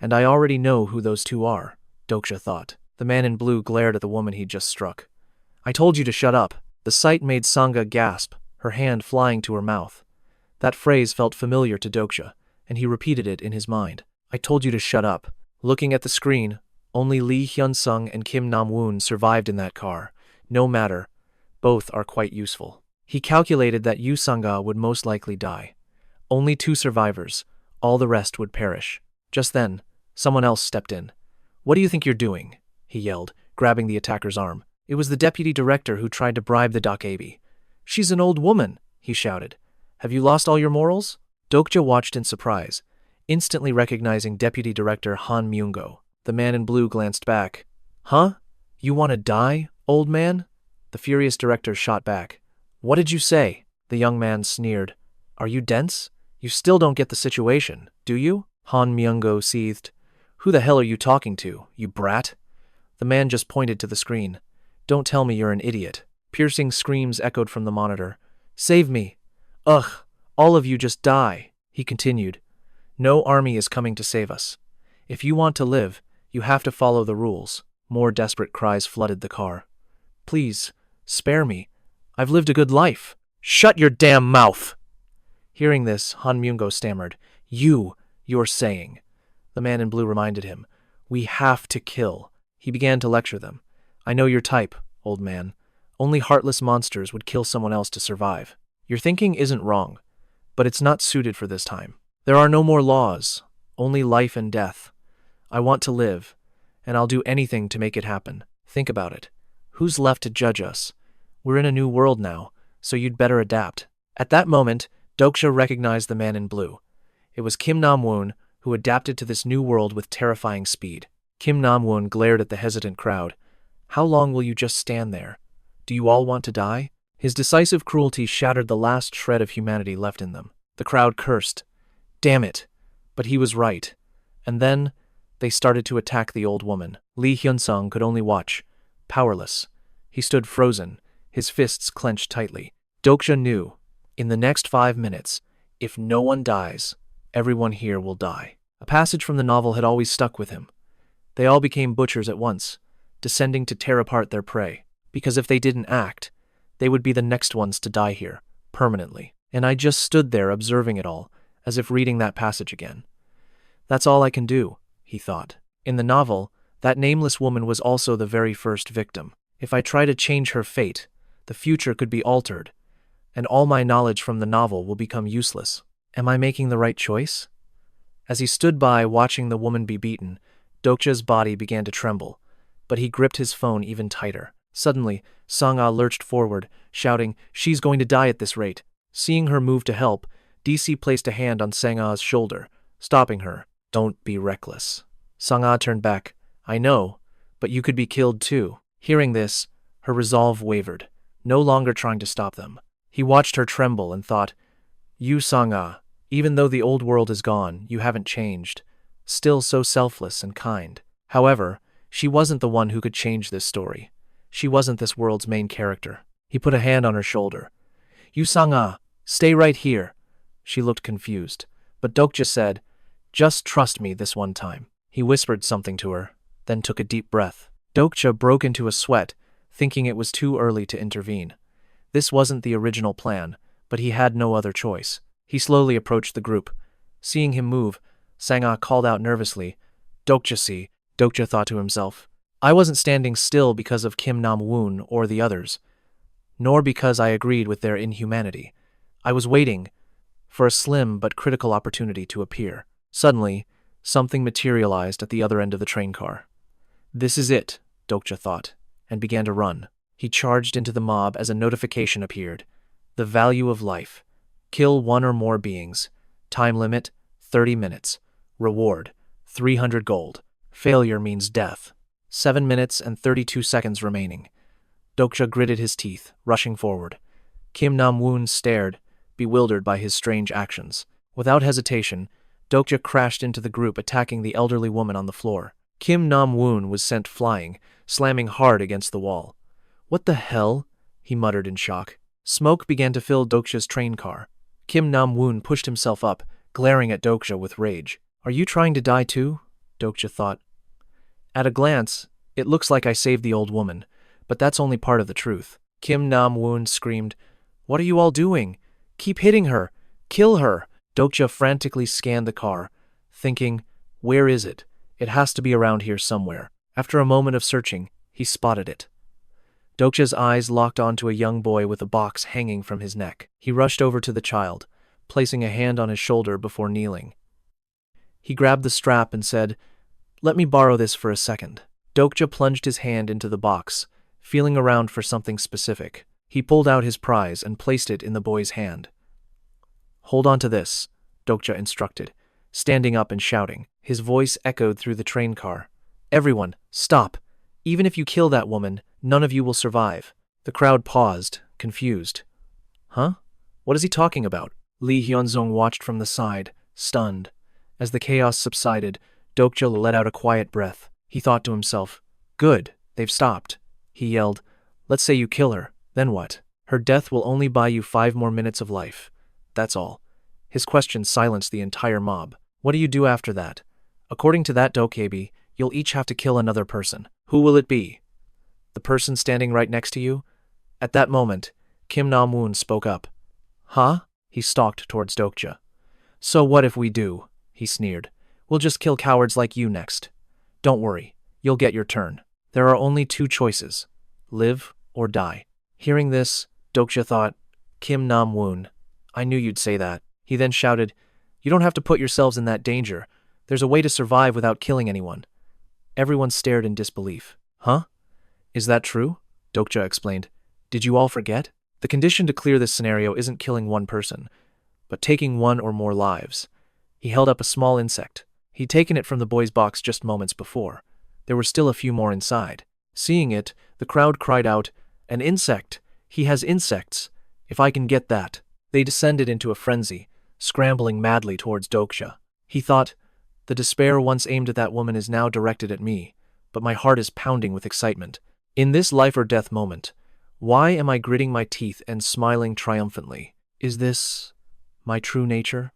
S1: "And I already know who those two are," Dokja thought. The man in blue glared at the woman he'd just struck. "I told you to shut up." The sight made Sangha gasp, her hand flying to her mouth. That phrase felt familiar to Dokja, and he repeated it in his mind. "I told you to shut up." Looking at the screen, only Lee Hyun-sung and Kim Nam-woon survived in that car. No matter, both are quite useful. He calculated that Yu Sangha would most likely die. Only 2 survivors, all the rest would perish. Just then, someone else stepped in. "What do you think you're doing?" he yelled, grabbing the attacker's arm. It was the deputy director who tried to bribe the Dokja. "She's an old woman," he shouted. "Have you lost all your morals?" Dokja watched in surprise, instantly recognizing Deputy Director Han Myung-go. The man in blue glanced back. "Huh? You want to die, old man?" The furious director shot back. "What did you say?" The young man sneered. "Are you dense? You still don't get the situation, do you?" Han Myung-go seethed. "Who the hell are you talking to, you brat?" The man just pointed to the screen. "Don't tell me you're an idiot." Piercing screams echoed from the monitor. "Save me! Ugh, all of you just die," he continued. "No army is coming to save us. If you want to live, you have to follow the rules." More desperate cries flooded the car. "Please, spare me. I've lived a good life." "Shut your damn mouth!" Hearing this, Han Myung-go stammered. You're saying." The man in blue reminded him. "We have to kill." He began to lecture them. "I know your type, old man. Only heartless monsters would kill someone else to survive. Your thinking isn't wrong, but it's not suited for this time. There are no more laws, only life and death. I want to live, and I'll do anything to make it happen. Think about it. Who's left to judge us? We're in a new world now, so you'd better adapt." At that moment, Dokja recognized the man in blue. It was Kim Nam-woon, who adapted to this new world with terrifying speed. Kim Nam-woon glared at the hesitant crowd. "How long will you just stand there? Do you all want to die?" His decisive cruelty shattered the last shred of humanity left in them. The crowd cursed. Damn it! But he was right. And then, they started to attack the old woman. Lee Hyun-sung could only watch, powerless. He stood frozen, his fists clenched tightly. Dokja knew, in the next 5 minutes, if no one dies, everyone here will die. A passage from the novel had always stuck with him. They all became butchers at once, descending to tear apart their prey. Because if they didn't act, they would be the next ones to die here, permanently. And I just stood there observing it all, as if reading that passage again. That's all I can do, he thought. In the novel, that nameless woman was also the very first victim. If I try to change her fate, the future could be altered, and all my knowledge from the novel will become useless. Am I making the right choice? As he stood by watching the woman be beaten, Dokja's body began to tremble, but he gripped his phone even tighter. Suddenly, Sang-ah lurched forward, shouting, "She's going to die at this rate." Seeing her move to help, DC placed a hand on Sang-ah's shoulder, stopping her. "Don't be reckless." Sang-ah turned back. "I know, but you could be killed too." Hearing this, her resolve wavered, no longer trying to stop them. He watched her tremble and thought, "You, Sang-ah, even though the old world is gone, you haven't changed. Still so selfless and kind." However, she wasn't the one who could change this story. She wasn't this world's main character. He put a hand on her shoulder. "You, Sang-ah, stay right here." She looked confused, but Dokja said, "Just trust me this one time." He whispered something to her, then took a deep breath. Dokja broke into a sweat, thinking it was too early to intervene. This wasn't the original plan, but he had no other choice. He slowly approached the group. Seeing him move, Sang-ah called out nervously, "Dokja see." Dokja thought to himself, I wasn't standing still because of Kim Nam-woon or the others, nor because I agreed with their inhumanity. I was waiting for a slim but critical opportunity to appear. Suddenly, something materialized at the other end of the train car. This is it, Dokja thought, and began to run. He charged into the mob as a notification appeared. The value of life. Kill 1 or more beings. Time limit, 30 minutes. Reward, 300 gold. Failure means death. 7 minutes and 32 seconds remaining. Dokja gritted his teeth, rushing forward. Kim Nam-woon stared, bewildered by his strange actions. Without hesitation, Dokja crashed into the group, attacking the elderly woman on the floor. Kim Nam-woon was sent flying, slamming hard against the wall. "What the hell?" he muttered in shock. Smoke began to fill Dokja's train car. Kim Nam-woon pushed himself up, glaring at Dokja with rage. "Are you trying to die too?" Dokja thought. "At a glance, it looks like I saved the old woman, but that's only part of the truth." Kim Nam-woon screamed, "What are you all doing? Keep hitting her! Kill her!" Dokja frantically scanned the car, thinking, "Where is it? It has to be around here somewhere." After a moment of searching, he spotted it. Dokja's eyes locked onto a young boy with a box hanging from his neck. He rushed over to the child, placing a hand on his shoulder before kneeling. He grabbed the strap and said, "Let me borrow this for a second." Dokja plunged his hand into the box, feeling around for something specific. He pulled out his prize and placed it in the boy's hand. "Hold on to this," Dokja instructed, standing up and shouting. His voice echoed through the train car. "Everyone, stop! Even if you kill that woman, none of you will survive." The crowd paused, confused. "Huh? What is he talking about?" Lee Hyunzong watched from the side, stunned. As the chaos subsided, Dokja let out a quiet breath. He thought to himself, "Good, they've stopped." He yelled, "Let's say you kill her, then what? Her death will only buy you 5 more minutes of life. That's all." His question silenced the entire mob. "What do you do after that? According to that Dokkaebi, you'll each have to kill another person. Who will it be? The person standing right next to you?" At that moment, Kim Nam-woon spoke up. "Huh?" He stalked towards Dokja. "So what if we do?" he sneered. "We'll just kill cowards like you next. Don't worry, you'll get your turn. There are only 2 choices, live or die." Hearing this, Dokja thought, "Kim Nam-woon, I knew you'd say that." He then shouted, "You don't have to put yourselves in that danger. There's a way to survive without killing anyone." Everyone stared in disbelief. "Huh? Is that true?" Dokja explained. "Did you all forget? The condition to clear this scenario isn't killing one person, but taking 1 or more lives." He held up a small insect. He'd taken it from the boy's box just moments before. There were still a few more inside. Seeing it, the crowd cried out, "An insect! He has insects! If I can get that!" They descended into a frenzy, scrambling madly towards Dokja. He thought, "The despair once aimed at that woman is now directed at me, but my heart is pounding with excitement. In this life-or-death moment, why am I gritting my teeth and smiling triumphantly? Is this my true nature?"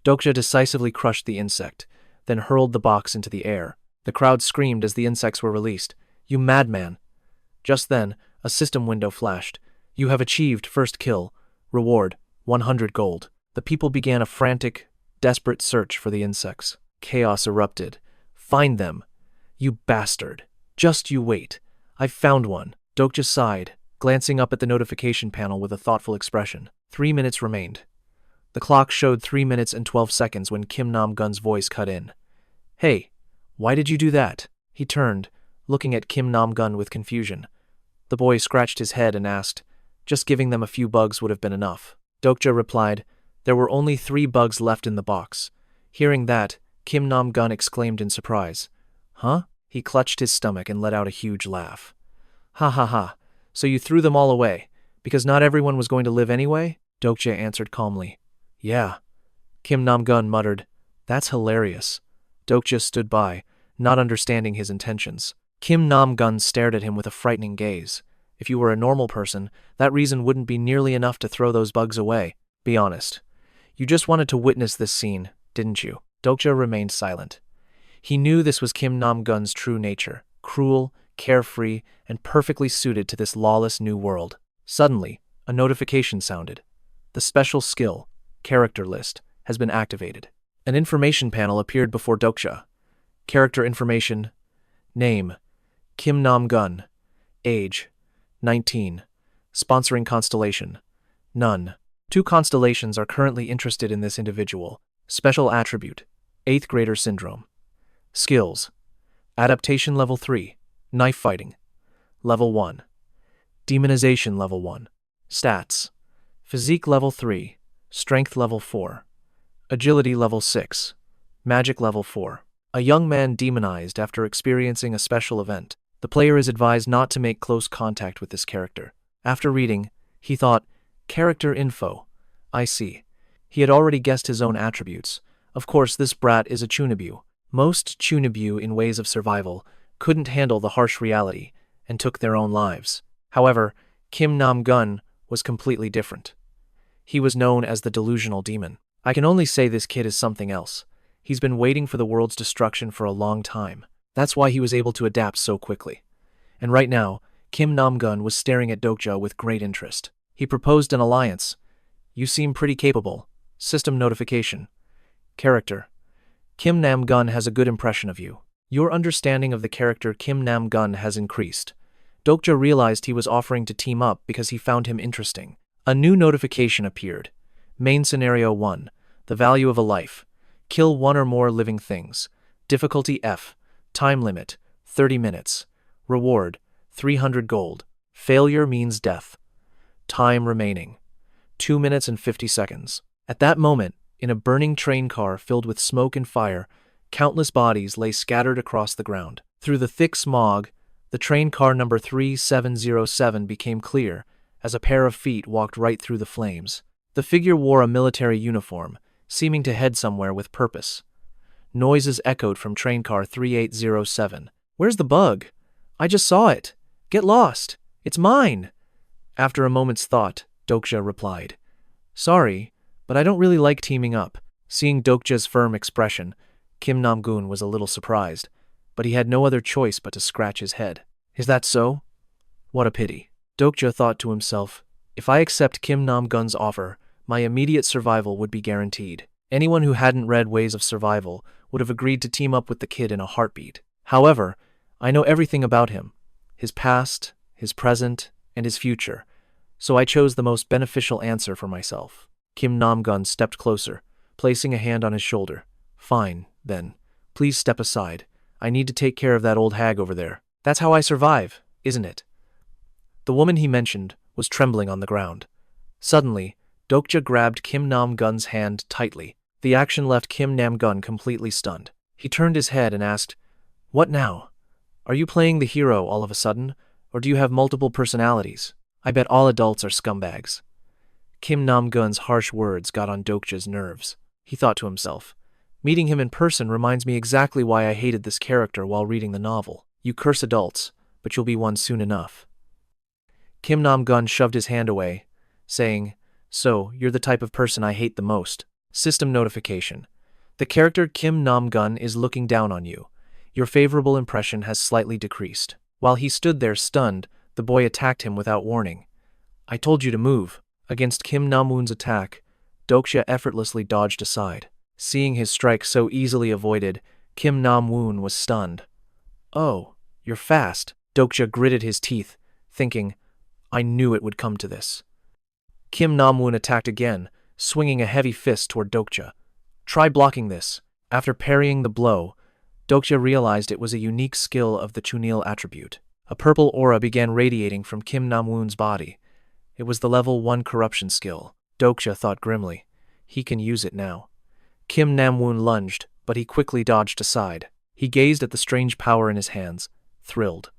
S1: Dokja decisively crushed the insect, then hurled the box into the air. The crowd screamed as the insects were released. "You madman!" Just then, a system window flashed. "You have achieved first kill. Reward, 100 gold." The people began a frantic, desperate search for the insects. Chaos erupted. "Find them! You bastard! Just you wait. I've found one." Dokja sighed, glancing up at the notification panel with a thoughtful expression. 3 minutes remained. The clock showed 3 minutes and 12 seconds when Kim Nam-gun's voice cut in. "Hey, why did you do that?" He turned, looking at Kim Nam-gun with confusion. The boy scratched his head and asked, "Just giving them a few bugs would have been enough." Dokja replied, "There were only 3 bugs left in the box." Hearing that, Kim Nam-gun exclaimed in surprise. "Huh?" He clutched his stomach and let out a huge laugh. "Ha ha ha, so you threw them all away, because not everyone was going to live anyway?" Dokja answered calmly. "Yeah." Kim Nam-gun muttered, "That's hilarious." Dokja stood by, not understanding his intentions. Kim Nam-gun stared at him with a frightening gaze. "If you were a normal person, that reason wouldn't be nearly enough to throw those bugs away. Be honest. You just wanted to witness this scene, didn't you?" Dokja remained silent. He knew this was Kim Nam-gun's true nature, cruel, carefree, and perfectly suited to this lawless new world. Suddenly, a notification sounded. The special skill, character list, has been activated. An information panel appeared before Dokja. Character information. Name, Kim Nam-gun. Age, 19. Sponsoring constellation, none. 2 constellations are currently interested in this individual. Special attribute, 8th grader syndrome. Skills, adaptation level 3, knife fighting, level 1. Demonization level 1. Stats, physique level 3, strength level 4. Agility level 6, magic level 4. A young man demonized after experiencing a special event. The player is advised not to make close contact with this character. After reading, he thought, character info. I see. He had already guessed his own attributes. Of course, this brat is a Chunabu. Most Chunabu in ways of survival couldn't handle the harsh reality and took their own lives. However, Kim Nam-gun was completely different. He was known as the delusional demon. I can only say this kid is something else. He's been waiting for the world's destruction for a long time. That's why he was able to adapt so quickly. And right now, Kim Nam-gun was staring at Dokja with great interest. He proposed an alliance. You seem pretty capable. System notification. Character. Kim Nam-gun has a good impression of you. Your understanding of the character Kim Nam-gun has increased. Dokja realized he was offering to team up because he found him interesting. A new notification appeared. Main Scenario 1. The value of a life. Kill one or more living things. Difficulty F. Time limit. 30 minutes. Reward. 300 gold. Failure means death. Time remaining. 2 minutes and 50 seconds. At that moment, in a burning train car filled with smoke and fire, countless bodies lay scattered across the ground. Through the thick smog, the train car number 3707 became clear as a pair of feet walked right through the flames. The figure wore a military uniform, seeming to head somewhere with purpose. Noises echoed from train car 3807. Where's the bug? I just saw it. Get lost. It's mine. After a moment's thought, Dokja replied, Sorry, but I don't really like teaming up. Seeing Dokja's firm expression, Kim Nam-gun was a little surprised, but he had no other choice but to scratch his head. Is that so? What a pity. Dokja thought to himself, if I accept Kim Nam-gun's offer, my immediate survival would be guaranteed. Anyone who hadn't read Ways of Survival would have agreed to team up with the kid in a heartbeat. However, I know everything about him, his past, his present, and his future, so I chose the most beneficial answer for myself. Kim Nam-gun stepped closer, placing a hand on his shoulder. Fine, then. Please step aside. I need to take care of that old hag over there. That's how I survive, isn't it? The woman he mentioned was trembling on the ground. Suddenly, Dokja grabbed Kim Nam-gun's hand tightly. The action left Kim Nam-gun completely stunned. He turned his head and asked, What now? Are you playing the hero all of a sudden, or do you have multiple personalities? I bet all adults are scumbags. Kim Nam-gun's harsh words got on Dokja's nerves. He thought to himself, meeting him in person reminds me exactly why I hated this character while reading the novel. You curse adults, but you'll be one soon enough. Kim Nam-gun shoved his hand away, saying, So, you're the type of person I hate the most. System notification. The character Kim Nam-gun is looking down on you. Your favorable impression has slightly decreased. While he stood there stunned, the boy attacked him without warning. I told you to move. Against Kim Nam-woon's attack, Dokja effortlessly dodged aside. Seeing his strike so easily avoided, Kim Nam-woon was stunned. Oh, you're fast. Dokja gritted his teeth, thinking, I knew it would come to this. Kim Nam-woon attacked again, swinging a heavy fist toward Dokja. Try blocking this. After parrying the blow, Dokja realized it was a unique skill of the Chunil attribute. A purple aura began radiating from Kim Nam-woon's body. It was the level 1 corruption skill. Dokja thought grimly. He can use it now. Kim Nam-woon lunged, but he quickly dodged aside. He gazed at the strange power in his hands, thrilled.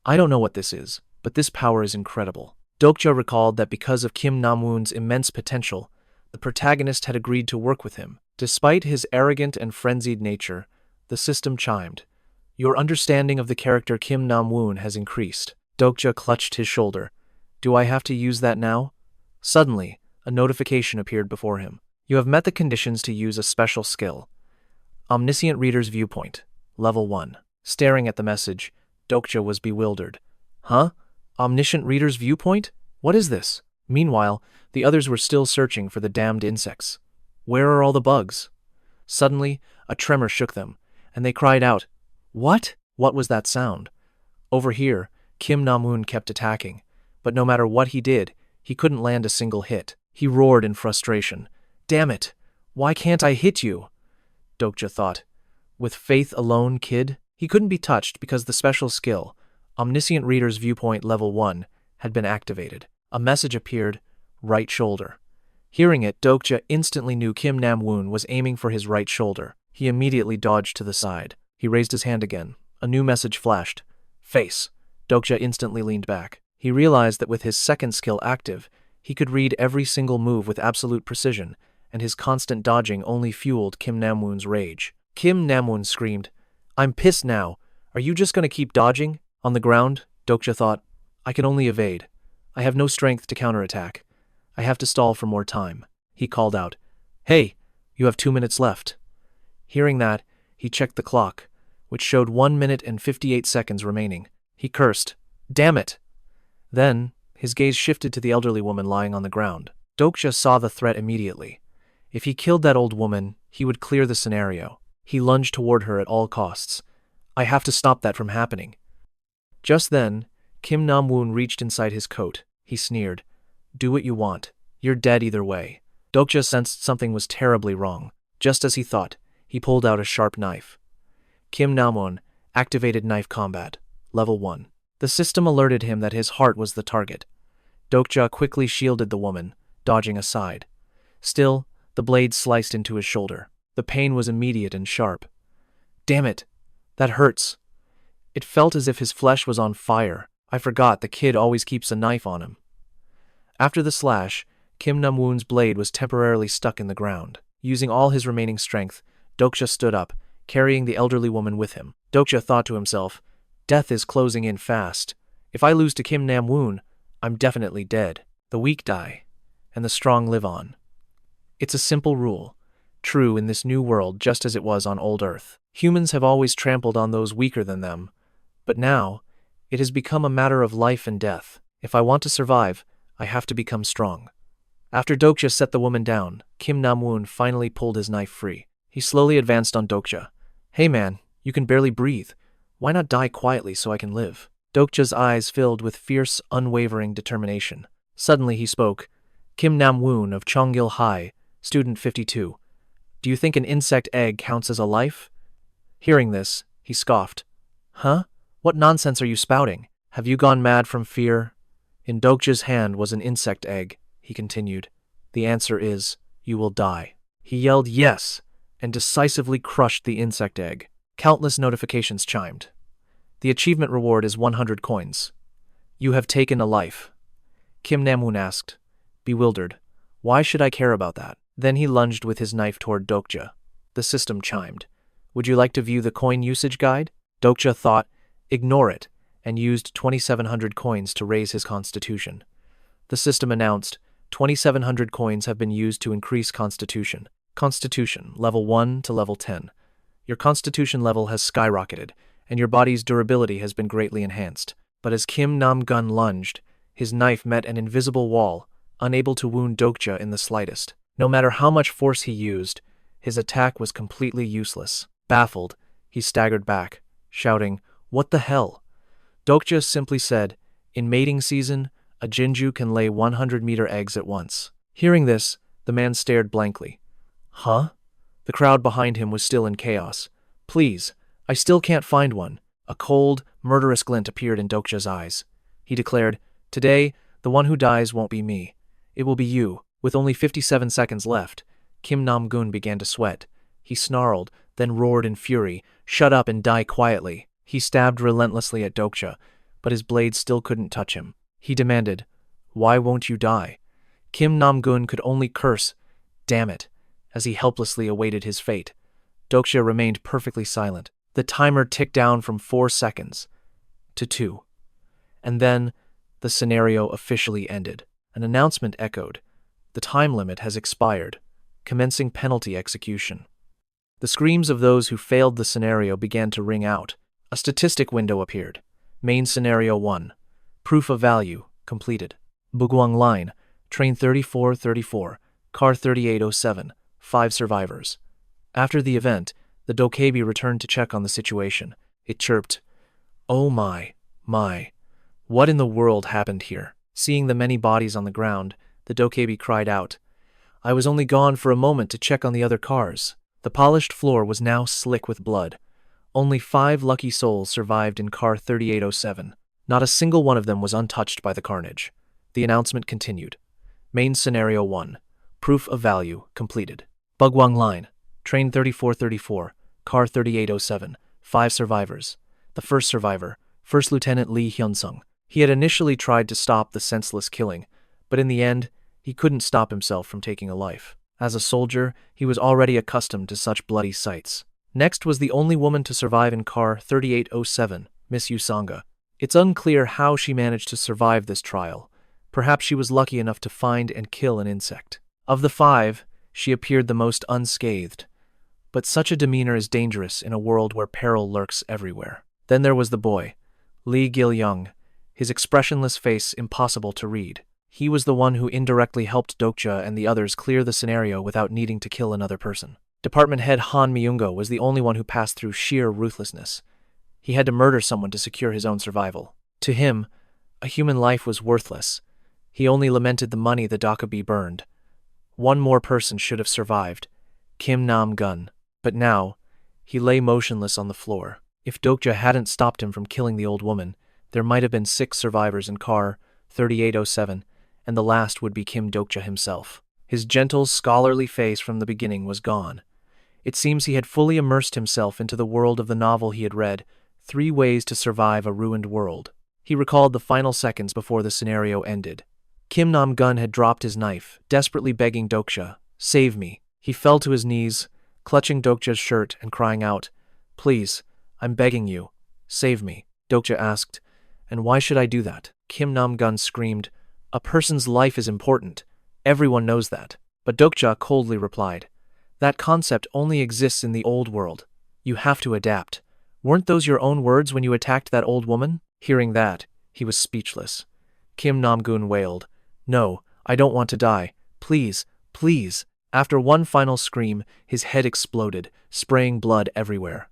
S1: I don't know what this is, but this power is incredible. Dokja recalled that because of Kim Nam-woon's immense potential, the protagonist had agreed to work with him. Despite his arrogant and frenzied nature, the system chimed. Your understanding of the character Kim Nam-woon has increased. Dokja clutched his shoulder. Do I have to use that now? Suddenly, a notification appeared before him. You have met the conditions to use a special skill. Omniscient Reader's Viewpoint, Level 1. Staring at the message, Dokja was bewildered. Huh? Omniscient Reader's Viewpoint? What is this? Meanwhile, the others were still searching for the damned insects. Where are all the bugs? Suddenly, a tremor shook them, and they cried out, What? What was that sound? Over here, Kim Nam-woon kept attacking, but no matter what he did, he couldn't land a single hit. He roared in frustration. Damn it! Why can't I hit you? Dokja thought. With faith alone, kid? He couldn't be touched because the special skill, Omniscient Reader's Viewpoint Level 1, had been activated. A message appeared, right shoulder. Hearing it, Dokja instantly knew Kim Nam-woon was aiming for his right shoulder. He immediately dodged to the side. He raised his hand again. A new message flashed. Face. Dokja instantly leaned back. He realized that with his second skill active, he could read every single move with absolute precision, and his constant dodging only fueled Kim Namwoon's rage. Kim Namwoon screamed, "I'm pissed now. Are you just going to keep dodging?" On the ground, Dokja thought, "I can only evade. I have no strength to counterattack. I have to stall for more time." He called out, "Hey, you have 2 minutes left." Hearing that, he checked the clock, which showed 1 minute and 58 seconds remaining. He cursed, "Damn it!" Then, his gaze shifted to the elderly woman lying on the ground. Dokja saw the threat immediately. If he killed that old woman, he would clear the scenario. He lunged toward her at all costs. "I have to stop that from happening." Just then, Kim Namwoon reached inside his coat. He sneered, "Do what you want. You're dead either way." Dokja sensed something was terribly wrong. Just as he thought, he pulled out a sharp knife. Kim Namwoon activated knife combat, level 1. The system alerted him that his heart was the target. Dokja quickly shielded the woman, dodging aside. Still, the blade sliced into his shoulder. The pain was immediate and sharp. "Damn it! That hurts." It felt as if his flesh was on fire. "I forgot the kid always keeps a knife on him." After the slash, Kim Namwoon's blade was temporarily stuck in the ground. Using all his remaining strength, Dokja stood up, carrying the elderly woman with him. Dokja thought to himself, "Death is closing in fast. If I lose to Kim Namwoon, I'm definitely dead. The weak die, and the strong live on." It's a simple rule, true in this new world just as it was on old Earth. Humans have always trampled on those weaker than them, but now, it has become a matter of life and death. If I want to survive, I have to become strong. After Dokja set the woman down, Kim Namwoon finally pulled his knife free. He slowly advanced on Dokja. "Hey man, you can barely breathe. Why not die quietly so I can live?" Dokja's eyes filled with fierce, unwavering determination. Suddenly he spoke. "Kim Namwoon of Cheongil High, student 52. Do you think an insect egg counts as a life?" Hearing this, he scoffed. "Huh? What nonsense are you spouting? Have you gone mad from fear?" "In Dokja's hand was an insect egg," he continued. "The answer is, you will die." He yelled yes, and decisively crushed the insect egg. Countless notifications chimed. The achievement reward is 100 coins. "You have taken a life." Kim Namwoon asked, bewildered, "Why should I care about that?" Then he lunged with his knife toward Dokja. The system chimed. "Would you like to view the coin usage guide?" Dokja thought, "Ignore it," and used 2,700 coins to raise his constitution. The system announced, 2,700 coins have been used to increase constitution. Constitution, level 1 to level 10. Your constitution level has skyrocketed, and your body's durability has been greatly enhanced. But as Kim Nam-gun lunged, his knife met an invisible wall, unable to wound Dokja in the slightest. No matter how much force he used, his attack was completely useless. Baffled, he staggered back, shouting, "What the hell?" Dokja simply said, "In mating season, a Jinju can lay 100-meter eggs at once." Hearing this, the man stared blankly. "Huh?" The crowd behind him was still in chaos. "Please, I still can't find one." A cold, murderous glint appeared in Dokja's eyes. He declared, "Today, the one who dies won't be me. It will be you." With only 57 seconds left, Kim Nam-gun began to sweat. He snarled, then roared in fury, "Shut up and die quietly." He stabbed relentlessly at Dokja, but his blade still couldn't touch him. He demanded, "Why won't you die?" Kim Nam-gun could only curse, "Damn it," as he helplessly awaited his fate. Dokja remained perfectly silent. The timer ticked down from 4 seconds to 2. And then, the scenario officially ended. An announcement echoed. "The time limit has expired. Commencing penalty execution." The screams of those who failed the scenario began to ring out. A statistic window appeared. Main Scenario 1. Proof of value, completed. Bugwang Line, Train 3434, Car 3807, 5 survivors. After the event, the Dokja returned to check on the situation. It chirped, "Oh my. What in the world happened here?" Seeing the many bodies on the ground, the Dokja cried out, "I was only gone for a moment to check on the other cars." The polished floor was now slick with blood. Only 5 lucky souls survived in Car 3807. Not a single one of them was untouched by the carnage. The announcement continued. Main Scenario 1. Proof of value, completed. Bugwang Line, Train 3434, Car 3807, 5 survivors. The first survivor, First Lieutenant Lee Hyun-sung. He had initially tried to stop the senseless killing, but in the end, he couldn't stop himself from taking a life. As a soldier, he was already accustomed to such bloody sights. Next was the only woman to survive in car 3807, Miss Usanga. It's unclear how she managed to survive this trial. Perhaps she was lucky enough to find and kill an insect. Of the 5, she appeared the most unscathed. But such a demeanor is dangerous in a world where peril lurks everywhere. Then there was the boy, Lee Gil-young, his expressionless face impossible to read. He was the one who indirectly helped Dokja and the others clear the scenario without needing to kill another person. Department head Han Myung-go was the only one who passed through sheer ruthlessness. He had to murder someone to secure his own survival. To him, a human life was worthless. He only lamented the money the Dokja burned. One more person should have survived, Kim Nam-gun. But now, he lay motionless on the floor. If Dokja hadn't stopped him from killing the old woman, there might have been 6 survivors in car 3807, and the last would be Kim Dokja himself. His gentle, scholarly face from the beginning was gone. It seems he had fully immersed himself into the world of the novel he had read, 3 Ways to Survive a Ruined World. He recalled the final seconds before the scenario ended. Kim Nam-gun had dropped his knife, desperately begging Dokja, "Save me." He fell to his knees, clutching Dokja's shirt and crying out, "Please, I'm begging you, save me." Dokja asked, "And why should I do that?" Kim Nam-gun screamed, "A person's life is important. Everyone knows that." But Dokja coldly replied, "That concept only exists in the old world. You have to adapt. Weren't those your own words when you attacked that old woman?" Hearing that, he was speechless. Kim Nam-gun wailed, "No, I don't want to die. Please, please." After one final scream, his head exploded, spraying blood everywhere.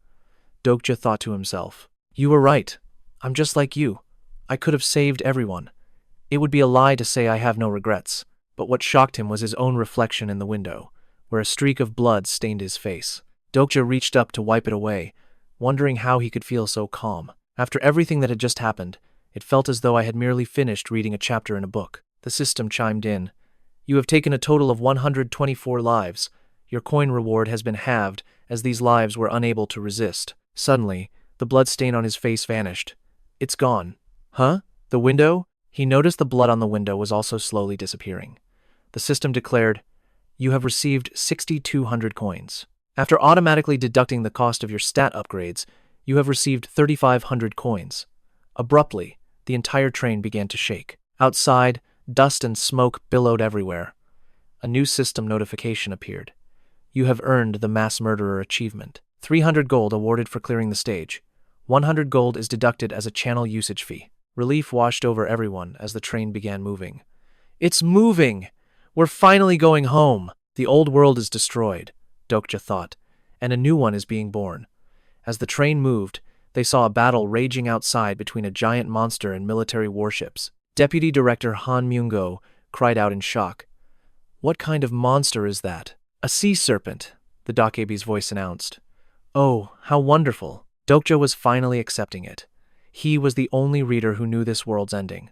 S1: Dokja thought to himself, "You were right. I'm just like you. I could have saved everyone. It would be a lie to say I have no regrets." But what shocked him was his own reflection in the window, where a streak of blood stained his face. Dokja reached up to wipe it away, wondering how he could feel so calm. After everything that had just happened, it felt as though I had merely finished reading a chapter in a book. The system chimed in. "You have taken a total of 124 lives. Your coin reward has been halved, as these lives were unable to resist." Suddenly, the blood stain on his face vanished. "It's gone." "Huh? The window?" He noticed the blood on the window was also slowly disappearing. The system declared, "You have received 6,200 coins. After automatically deducting the cost of your stat upgrades, you have received 3,500 coins." Abruptly, the entire train began to shake. Outside, dust and smoke billowed everywhere. A new system notification appeared. "You have earned the Mass Murderer achievement. 300 gold awarded for clearing the stage. 100 gold is deducted as a channel usage fee." Relief washed over everyone as the train began moving. "It's moving! We're finally going home! The old world is destroyed," Dokja thought, "and a new one is being born." As the train moved, they saw a battle raging outside between a giant monster and military warships. Deputy Director Han Myung-go cried out in shock. "What kind of monster is that?" "A sea serpent," the Dokja's voice announced. "Oh, how wonderful." Dokja was finally accepting it. He was the only reader who knew this world's ending.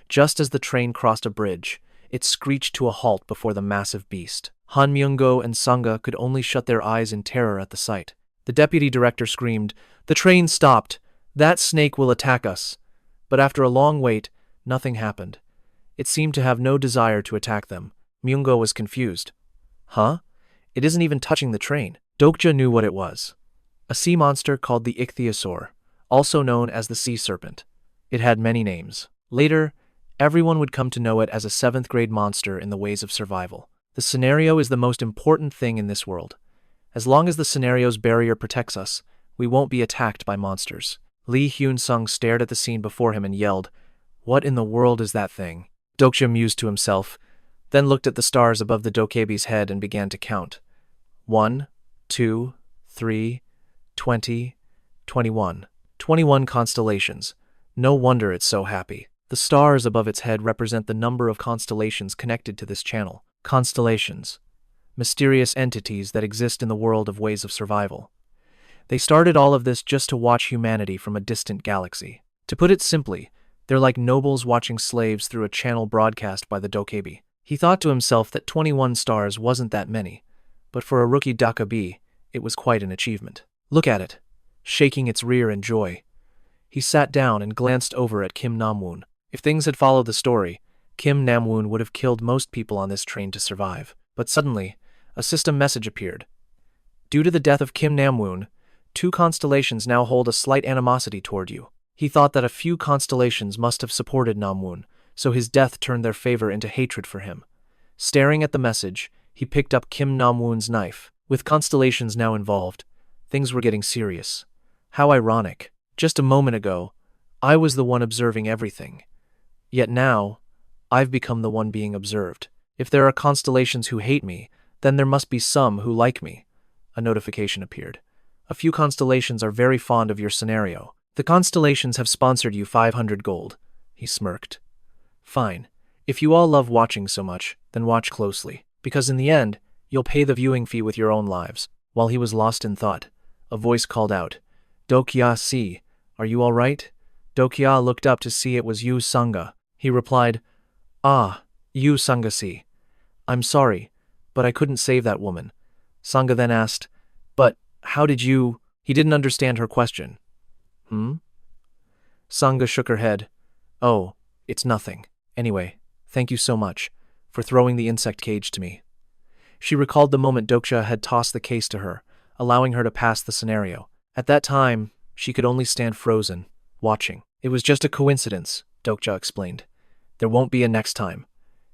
S1: Just as the train crossed a bridge, it screeched to a halt before the massive beast. Han Myung-go and Sanga could only shut their eyes in terror at the sight. The deputy director screamed, "The train stopped! That snake will attack us!" But after a long wait, nothing happened. It seemed to have no desire to attack them. Myung-go was confused. "Huh? It isn't even touching the train." Dokja knew what it was. A sea monster called the ichthyosaur, also known as the sea serpent. It had many names. Later, everyone would come to know it as a 7th grade monster in the Ways of Survival. The scenario is the most important thing in this world. As long as the scenario's barrier protects us, we won't be attacked by monsters. Lee Hyun-sung stared at the scene before him and yelled, "What in the world is that thing?" Dokja mused to himself, then looked at the stars above the Dokja's head and began to count. 1, 2, 3, 20, 21. 21 constellations. No wonder it's so happy. The stars above its head represent the number of constellations connected to this channel. Constellations. Mysterious entities that exist in the world of Ways of Survival. They started all of this just to watch humanity from a distant galaxy. To put it simply, they're like nobles watching slaves through a channel broadcast by the Dokja. He thought to himself that 21 stars wasn't that many, but for a rookie Dokja, it was quite an achievement. Look at it, shaking its rear in joy. He sat down and glanced over at Kim Namwoon. If things had followed the story, Kim Namwoon would have killed most people on this train to survive. But suddenly, a system message appeared. Due to the death of Kim Namwoon, 2 constellations now hold a slight animosity toward you. He thought that a few constellations must have supported Namwoon, so his death turned their favor into hatred for him. Staring at the message, he picked up Kim Namwoon's knife. With constellations now involved, things were getting serious. How ironic. Just a moment ago, I was the one observing everything. Yet now, I've become the one being observed. If there are constellations who hate me, then there must be some who like me. A notification appeared. A few constellations are very fond of your scenario. The constellations have sponsored you 500 gold. He smirked. Fine. If you all love watching so much, then watch closely. Because in the end, you'll pay the viewing fee with your own lives. While he was lost in thought, a voice called out, Dokja si, are you all right? Dokja looked up to see it was Yu Sangha. He replied, Ah, Yu Sangha si. I'm sorry, but I couldn't save that woman. Sangha then asked, But how did you... He didn't understand her question. Sangha shook her head. Oh, it's nothing. Anyway, thank you so much for throwing the insect cage to me. She recalled the moment Dokja had tossed the case to her, allowing her to pass the scenario. At that time, she could only stand frozen, watching. It was just a coincidence, Dokja explained. There won't be a next time.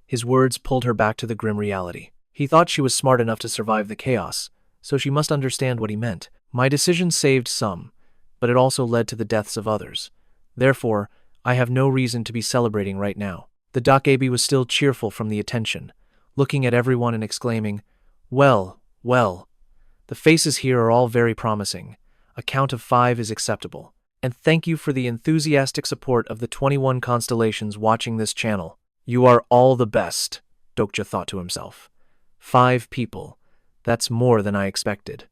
S1: His words pulled her back to the grim reality. He thought she was smart enough to survive the chaos, so she must understand what he meant. My decision saved some, but it also led to the deaths of others. Therefore, I have no reason to be celebrating right now. The Dokja was still cheerful from the attention, looking at everyone and exclaiming, Well, well. The faces here are all very promising. A count of 5 is acceptable. And thank you for the enthusiastic support of the 21 constellations watching this channel. You are all the best, Dokja thought to himself. 5 people. That's more than I expected.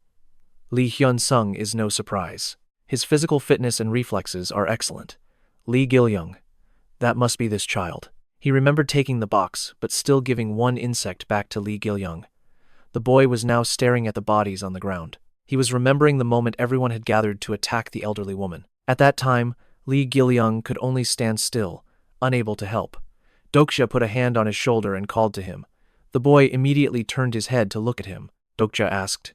S1: Lee Hyun-sung is no surprise. His physical fitness and reflexes are excellent. Lee Gil-young. That must be this child. He remembered taking the box, but still giving 1 insect back to Lee Gil-young. The boy was now staring at the bodies on the ground. He was remembering the moment everyone had gathered to attack the elderly woman. At that time, Lee Gil-young could only stand still, unable to help. Dokja put a hand on his shoulder and called to him. The boy immediately turned his head to look at him. Dokja asked,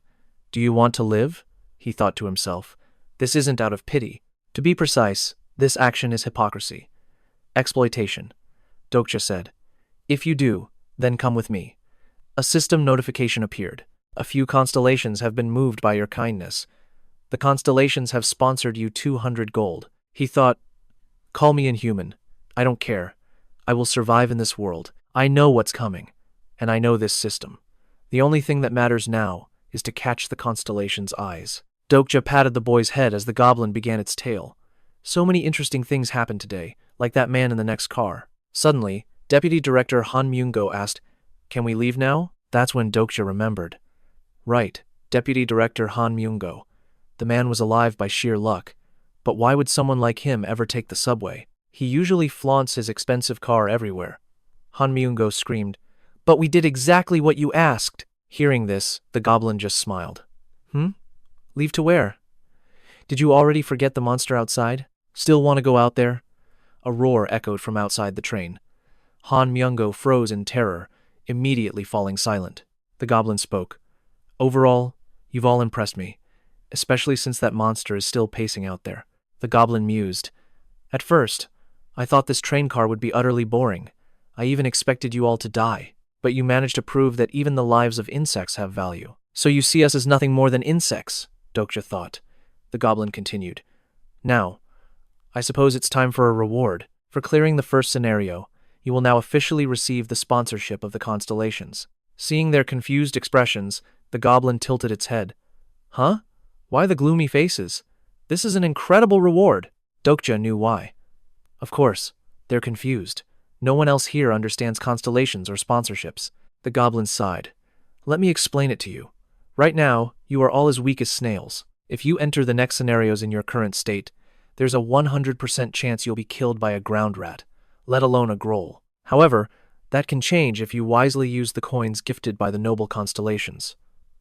S1: Do you want to live? He thought to himself. This isn't out of pity. To be precise, this action is hypocrisy. Exploitation. Dokja said, If you do, then come with me. A system notification appeared. A few constellations have been moved by your kindness. The constellations have sponsored you 200 gold. He thought, Call me inhuman. I don't care. I will survive in this world. I know what's coming, and I know this system. The only thing that matters now is to catch the constellation's eyes. Dokja patted the boy's head as the goblin began its tale. So many interesting things happened today, like that man in the next car. Suddenly, Deputy Director Han Myung-go asked, Can we leave now? That's when Dokja remembered. Right, Deputy Director Han Myung-go. The man was alive by sheer luck. But why would someone like him ever take the subway? He usually flaunts his expensive car everywhere. Han Myung-go screamed, But we did exactly what you asked. Hearing this, the goblin just smiled. Leave to where? Did you already forget the monster outside? Still want to go out there? A roar echoed from outside the train. Han Myung-go froze in terror, immediately falling silent. The goblin spoke. Overall, you've all impressed me, especially since that monster is still pacing out there. The goblin mused. At first, I thought this train car would be utterly boring. I even expected you all to die. But you managed to prove that even the lives of insects have value. So you see us as nothing more than insects, Dokja thought. The goblin continued. Now, I suppose it's time for a reward. For clearing the first scenario, you will now officially receive the sponsorship of the constellations. Seeing their confused expressions, the goblin tilted its head. Huh? Why the gloomy faces? This is an incredible reward. Dokja knew why. Of course, they're confused. No one else here understands constellations or sponsorships. The goblin sighed. Let me explain it to you. Right now, you are all as weak as snails. If you enter the next scenarios in your current state, there's a 100% chance you'll be killed by a ground rat, let alone a growl. However, that can change if you wisely use the coins gifted by the noble constellations.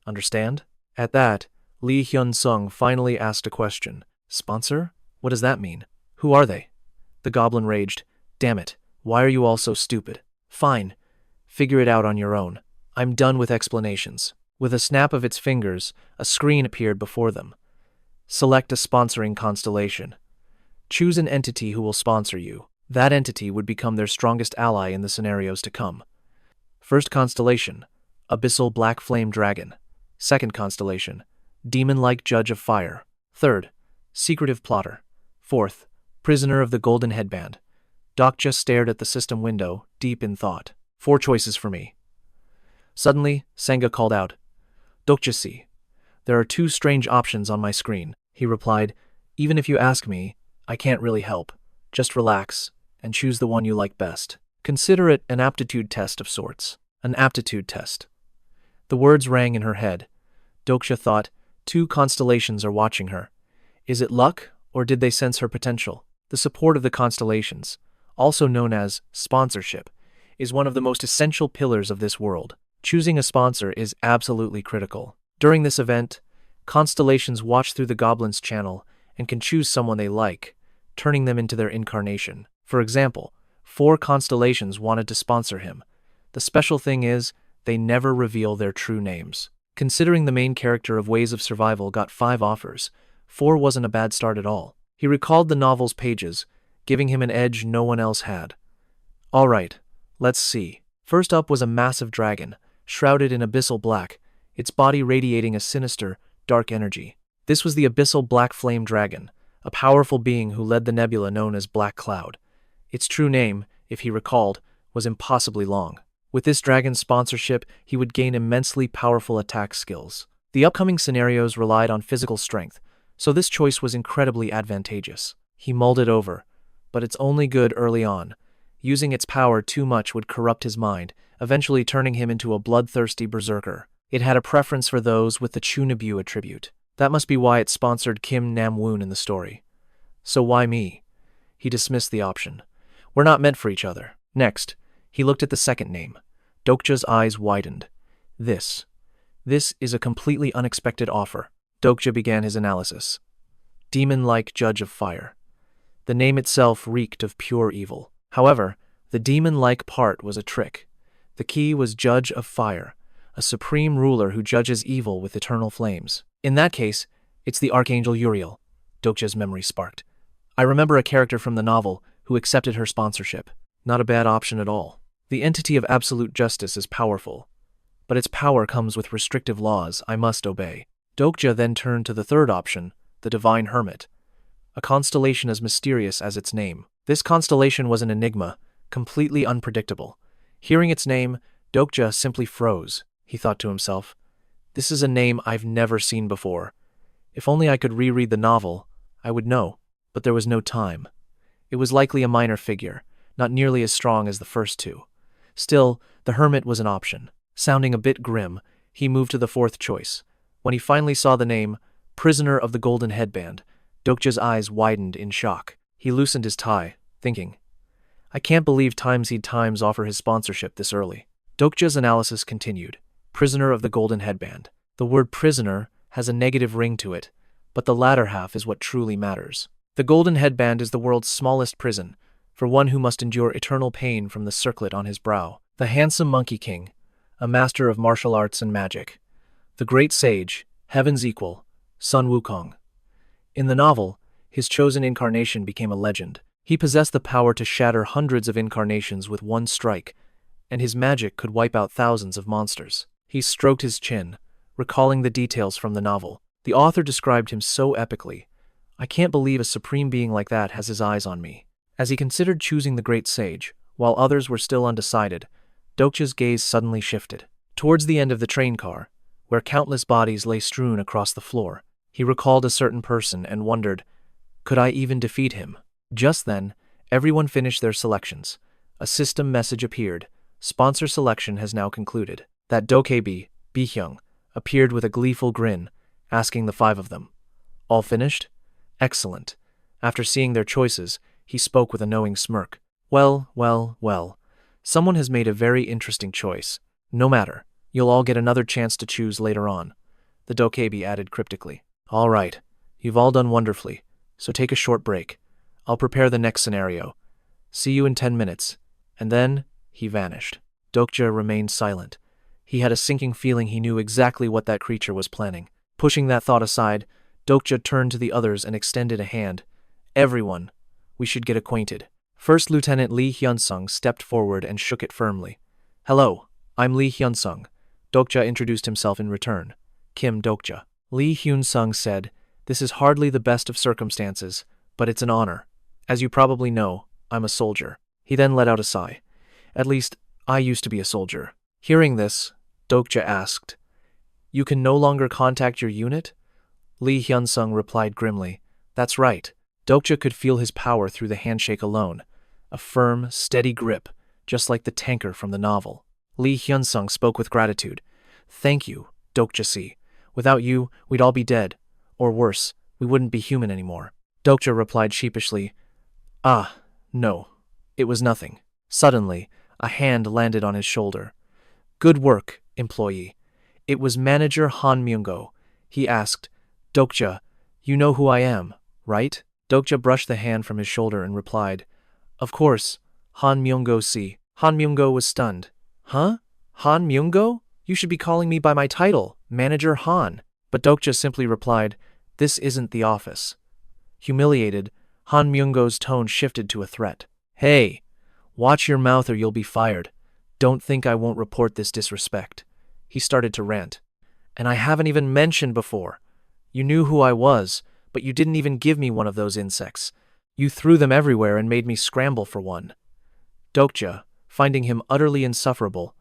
S1: Understand? At that, Lee Hyun-sung finally asked a question. Sponsor? What does that mean? Who are they? The goblin raged. Damn it, why are you all so stupid? Fine, figure it out on your own. I'm done with explanations. With a snap of its fingers, a screen appeared before them. Select a sponsoring constellation. Choose an entity who will sponsor you. That entity would become their strongest ally in the scenarios to come. First constellation, Abyssal Black Flame Dragon. Second constellation, Demon-like Judge of Fire. Third, Secretive Plotter. Fourth, Prisoner of the Golden Headband. Dokja stared at the system window, deep in thought. 4 choices for me. Suddenly, Senga called out, Dokja, see. There are 2 strange options on my screen. He replied, even if you ask me, I can't really help. Just relax and choose the one you like best. Consider it an aptitude test of sorts. An aptitude test. The words rang in her head. Dokja thought, 2 constellations are watching her. Is it luck, or did they sense her potential? The support of the constellations, also known as sponsorship, is one of the most essential pillars of this world. Choosing a sponsor is absolutely critical. During this event, constellations watch through the goblin's channel and can choose someone they like, turning them into their incarnation. For example, 4 constellations wanted to sponsor him. The special thing is, they never reveal their true names. Considering the main character of Ways of Survival got 5 offers, 4 wasn't a bad start at all. He recalled the novel's pages, giving him an edge no one else had. All right, let's see. First up was a massive dragon, shrouded in abyssal black, its body radiating a sinister, dark energy. This was the Abyssal Black Flame Dragon, a powerful being who led the nebula known as Black Cloud. Its true name, if he recalled, was impossibly long. With this dragon's sponsorship, he would gain immensely powerful attack skills. The upcoming scenarios relied on physical strength, so this choice was incredibly advantageous. He mulled it over, but it's only good early on. Using its power too much would corrupt his mind, eventually turning him into a bloodthirsty berserker. It had a preference for those with the Chunabu attribute. That must be why it sponsored Kim Nam-woon in the story. So why me? He dismissed the option. We're not meant for each other. Next, he looked at the second name. Dokja's eyes widened. This is a completely unexpected offer. Dokja began his analysis. Demon-like Judge of Fire. The name itself reeked of pure evil. However, the demon-like part was a trick. The key was Judge of Fire, a supreme ruler who judges evil with eternal flames. In that case, it's the Archangel Uriel. Dokja's memory sparked. I remember a character from the novel who accepted her sponsorship. Not a bad option at all. The entity of absolute justice is powerful, but its power comes with restrictive laws I must obey. Dokja then turned to the third option, the Divine Hermit, a constellation as mysterious as its name. This constellation was an enigma, completely unpredictable. Hearing its name, Dokja simply froze. He thought to himself, this is a name I've never seen before. If only I could reread the novel, I would know. But there was no time. It was likely a minor figure, not nearly as strong as the first 2. Still, the Hermit was an option. Sounding a bit grim, he moved to the fourth choice. When he finally saw the name, Prisoner of the Golden Headband, Dokja's eyes widened in shock. He loosened his tie, thinking, I can't believe Times offer his sponsorship this early. Dokja's analysis continued. Prisoner of the Golden Headband. The word prisoner has a negative ring to it, but the latter half is what truly matters. The Golden Headband is the world's smallest prison, for one who must endure eternal pain from the circlet on his brow. The handsome Monkey King, a master of martial arts and magic. The great sage, heaven's equal, Sun Wukong. In the novel, his chosen incarnation became a legend. He possessed the power to shatter hundreds of incarnations with one strike, and his magic could wipe out thousands of monsters. He stroked his chin, recalling the details from the novel. The author described him so epically. I can't believe a supreme being like that has his eyes on me. As he considered choosing the great sage, while others were still undecided, Dokja's gaze suddenly shifted. Towards the end of the train car, where countless bodies lay strewn across the floor, he recalled a certain person and wondered, could I even defeat him? Just then, everyone finished their selections. A system message appeared. Sponsor selection has now concluded. That Dokja Bi-hyung appeared with a gleeful grin, asking the 5 of them, all finished? Excellent. After seeing their choices, he spoke with a knowing smirk. Well. Someone has made a very interesting choice. No matter, you'll all get another chance to choose later on. The Dokja added cryptically. All right, you've all done wonderfully, so take a short break. I'll prepare the next scenario. See you in 10 minutes. And then, he vanished. Dokja remained silent. He had a sinking feeling he knew exactly what that creature was planning. Pushing that thought aside, Dokja turned to the others and extended a hand. Everyone, we should get acquainted. First Lieutenant Lee Hyunsung stepped forward and shook it firmly. Hello, I'm Lee Hyunsung. Dokja introduced himself in return. Kim Dokja. Lee Hyunsung said, This is hardly the best of circumstances, but it's an honor. As you probably know, I'm a soldier. He then let out a sigh. At least, I used to be a soldier. Hearing this, Dokja asked, You can no longer contact your unit? Lee Hyunsung replied grimly, That's right. Dokja could feel his power through the handshake alone. A firm, steady grip, just like the tanker from the novel. Lee Hyunsung spoke with gratitude. Thank you, Dokja-si. Without you, we'd all be dead. Or worse, we wouldn't be human anymore. Dokja replied sheepishly, Ah, no. It was nothing. Suddenly, a hand landed on his shoulder. Good work, employee. It was Manager Han Myung-go. He asked, Dokja, you know who I am, right? Dokja brushed the hand from his shoulder and replied, Of course, Han Myung-go-si. Han Myung-go was stunned. Huh? Han Myung-go? You should be calling me by my title, Manager Han. But Dokja simply replied, This isn't the office. Humiliated, Han Myung-go's tone shifted to a threat. Hey, watch your mouth or you'll be fired. Don't think I won't report this disrespect. He started to rant. And I haven't even mentioned before. You knew who I was, but you didn't even give me one of those insects. You threw them everywhere and made me scramble for one. Dokja, finding him utterly insufferable,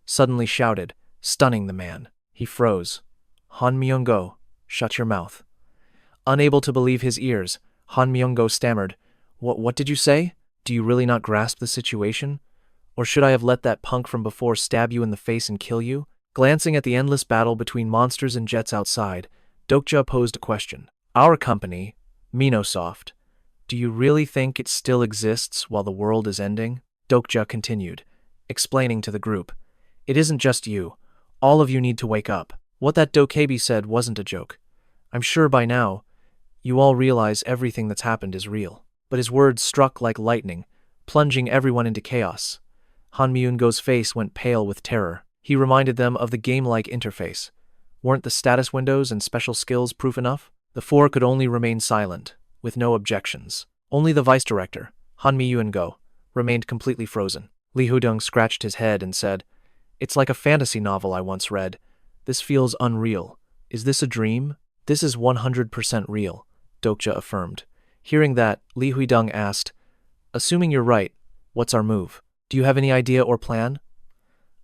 S1: suddenly shouted, stunning the man. He froze. Han Myung-go, shut your mouth. Unable to believe his ears, Han Myung-go stammered, What did you say? Do you really not grasp the situation? Or should I have let that punk from before stab you in the face and kill you? Glancing at the endless battle between monsters and jets outside, Dokja posed a question. Our company, Minosoft, do you really think it still exists while the world is ending? Dokja continued, explaining to the group. It isn't just you. All of you need to wake up. What that Dokebi said wasn't a joke. I'm sure by now, you all realize everything that's happened is real. But his words struck like lightning, plunging everyone into chaos. Han Myung-go's face went pale with terror. He reminded them of the game-like interface. Weren't the status windows and special skills proof enough? The four could only remain silent, with no objections. Only the vice director, Han Myung-go, remained completely frozen. Lee Hudong scratched his head and said, It's like a fantasy novel I once read. This feels unreal. Is this a dream? This is 100% real, Dokja affirmed. Hearing that, Lee Huidong asked, Assuming you're right, what's our move? Do you have any idea or plan?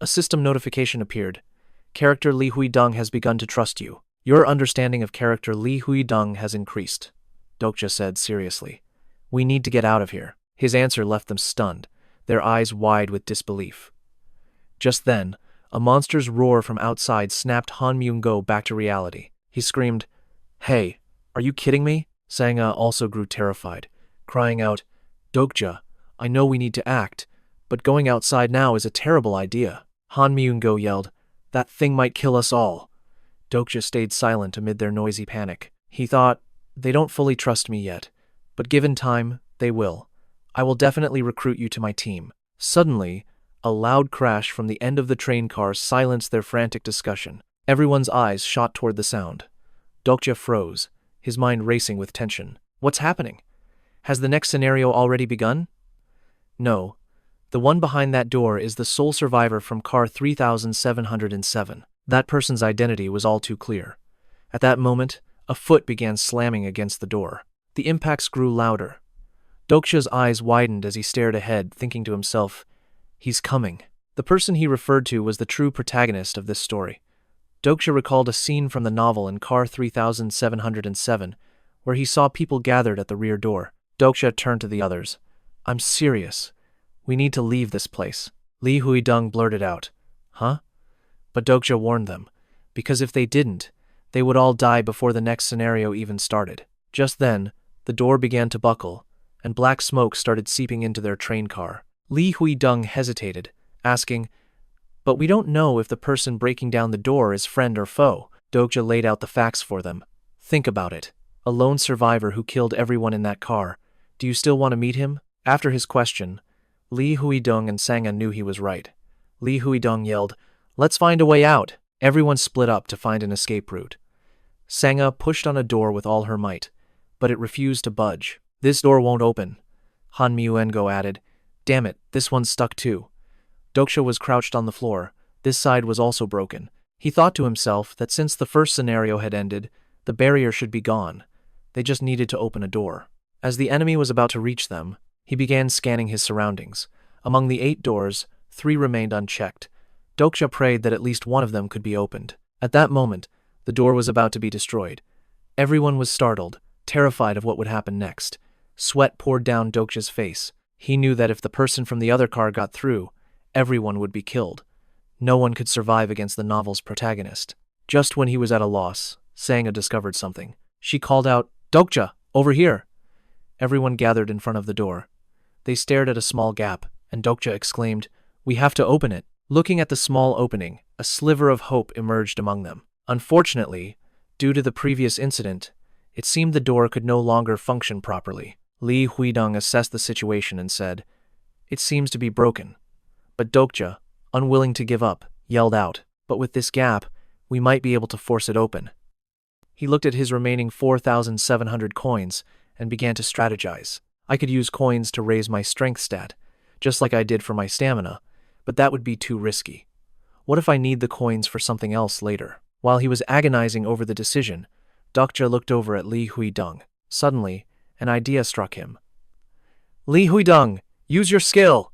S1: A system notification appeared. Character Lee Huidong has begun to trust you. Your understanding of character Lee Huidong has increased, Dokja said seriously. We need to get out of here. His answer left them stunned, their eyes wide with disbelief. Just then, a monster's roar from outside snapped Han Myung-go back to reality. He screamed, Hey, are you kidding me? Sanga also grew terrified, crying out, Dokja, I know we need to act, but going outside now is a terrible idea. Han Myung-go yelled, That thing might kill us all. Dokja stayed silent amid their noisy panic. He thought, They don't fully trust me yet, but given time, they will. I will definitely recruit you to my team. Suddenly, a loud crash from the end of the train car silenced their frantic discussion. Everyone's eyes shot toward the sound. Dokja froze, his mind racing with tension. What's happening? Has the next scenario already begun? No. The one behind that door is the sole survivor from car 3707. That person's identity was all too clear. At that moment, a foot began slamming against the door. The impacts grew louder. Dokja's eyes widened as he stared ahead, thinking to himself, He's coming. The person he referred to was the true protagonist of this story. Dokja recalled a scene from the novel in car 3707, where he saw people gathered at the rear door. Dokja turned to the others. I'm serious. We need to leave this place. Lee Huidong blurted out. Huh? But Dokja warned them, because if they didn't, they would all die before the next scenario even started. Just then, the door began to buckle, and black smoke started seeping into their train car. Lee Huidong hesitated, asking, But we don't know if the person breaking down the door is friend or foe. Dokja laid out the facts for them. Think about it. A lone survivor who killed everyone in that car. Do you still want to meet him? After his question, Li Huidong and Sangha knew he was right. Li Huidong yelled, "Let's find a way out!" Everyone split up to find an escape route. Sangha pushed on a door with all her might, but it refused to budge. "This door won't open," Han Myuengo added. "Damn it, this one's stuck too." Dokja was crouched on the floor. This side was also broken. He thought to himself that since the first scenario had ended, the barrier should be gone. They just needed to open a door. As the enemy was about to reach them, he began scanning his surroundings. Among the 8 doors, 3 remained unchecked. Dokja prayed that at least one of them could be opened. At that moment, the door was about to be destroyed. Everyone was startled, terrified of what would happen next. Sweat poured down Dokja's face. He knew that if the person from the other car got through, everyone would be killed. No one could survive against the novel's protagonist. Just when he was at a loss, Sangha discovered something. She called out, "Dokja, over here!" Everyone gathered in front of the door. They stared at a small gap, and Dokja exclaimed, "We have to open it." Looking at the small opening, a sliver of hope emerged among them. Unfortunately, due to the previous incident, it seemed the door could no longer function properly. Li Huidong assessed the situation and said, "It seems to be broken." But Dokja, unwilling to give up, yelled out, "But with this gap, we might be able to force it open." He looked at his remaining 4,700 coins and began to strategize. I could use coins to raise my strength stat, just like I did for my stamina, but that would be too risky. What if I need the coins for something else later? While he was agonizing over the decision, Dokja looked over at Li Huidong. Suddenly, an idea struck him. "Li Huidong, use your skill!"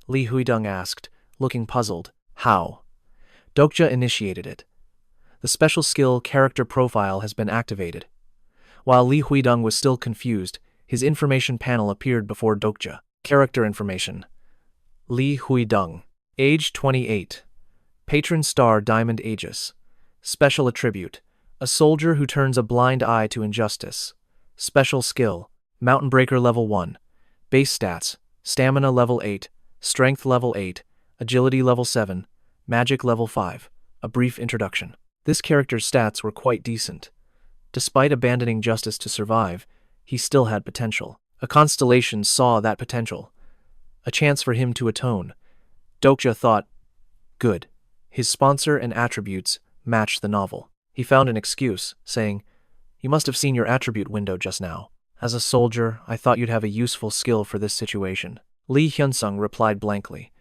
S1: Li Huidong asked, looking puzzled. "How?" Dokja initiated it. The special skill character profile has been activated. While Li Huidong was still confused, his information panel appeared before Dokja. Character information. Li Huidong. Age 28. Patron star Diamond Aegis. Special attribute. A soldier who turns a blind eye to injustice. Special skill. Mountain Breaker level 1. Base stats. Stamina level 8. Strength level 8. Agility level 7. Magic level 5. A brief introduction. This character's stats were quite decent. Despite abandoning justice to survive, he still had potential. A constellation saw that potential. A chance for him to atone. Dokja thought, good. His sponsor and attributes matched the novel. He found an excuse, saying, "You must have seen your attribute window just now. As a soldier, I thought you'd have a useful skill for this situation." Li Hyunsung replied blankly,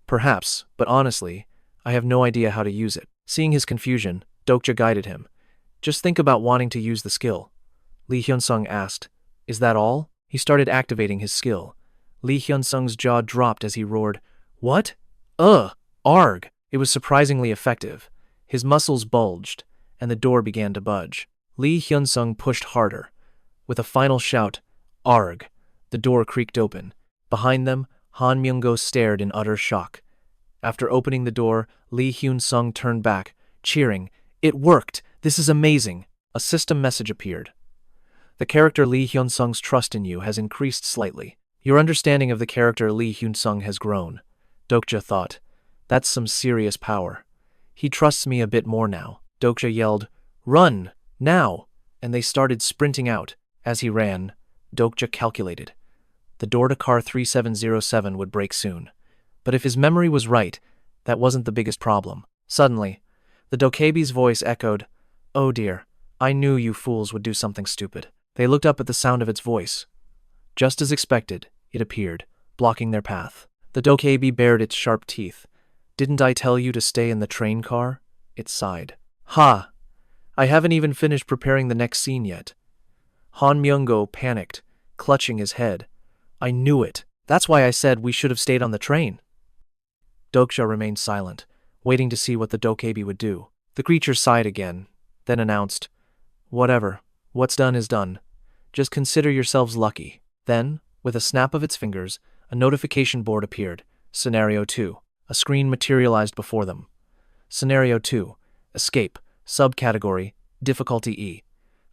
S1: "Perhaps, but honestly, I have no idea how to use it." Seeing his confusion, Dokja guided him. "Just think about wanting to use the skill." Li Hyunsung asked, "Is that all?" He started activating his skill. Li Hyunsung's jaw dropped as he roared, "What? Arg!" It was surprisingly effective. His muscles bulged, and the door began to budge. Li Hyunsung pushed harder. With a final shout, "Arg!" the door creaked open. Behind them, Han Myungo stared in utter shock. After opening the door, Li Hyunsung turned back, cheering, "It worked! This is amazing!" A system message appeared. "The character Li Hyunsung's trust in you has increased slightly. Your understanding of the character Li Hyunsung has grown." Dokja thought, "That's some serious power. He trusts me a bit more now." Dokja yelled, "Run! Now!" and they started sprinting out. As he ran, Dokja calculated. The door to car 3707 would break soon. But if his memory was right, that wasn't the biggest problem. Suddenly, the Dokebi's voice echoed, "Oh dear, I knew you fools would do something stupid." They looked up at the sound of its voice. Just as expected, it appeared, blocking their path. The Dokebi bared its sharp teeth. "Didn't I tell you to stay in the train car?" It sighed. "Ha! I haven't even finished preparing the next scene yet." Han Myungo panicked, clutching his head. "I knew it. That's why I said we should have stayed on the train." Dokja remained silent, waiting to see what the Dokebi would do. The creature sighed again, then announced, "Whatever. What's done is done. Just consider yourselves lucky." Then, with a snap of its fingers, a notification board appeared. Scenario 2. A screen materialized before them. Scenario 2. Escape. Subcategory. Difficulty E.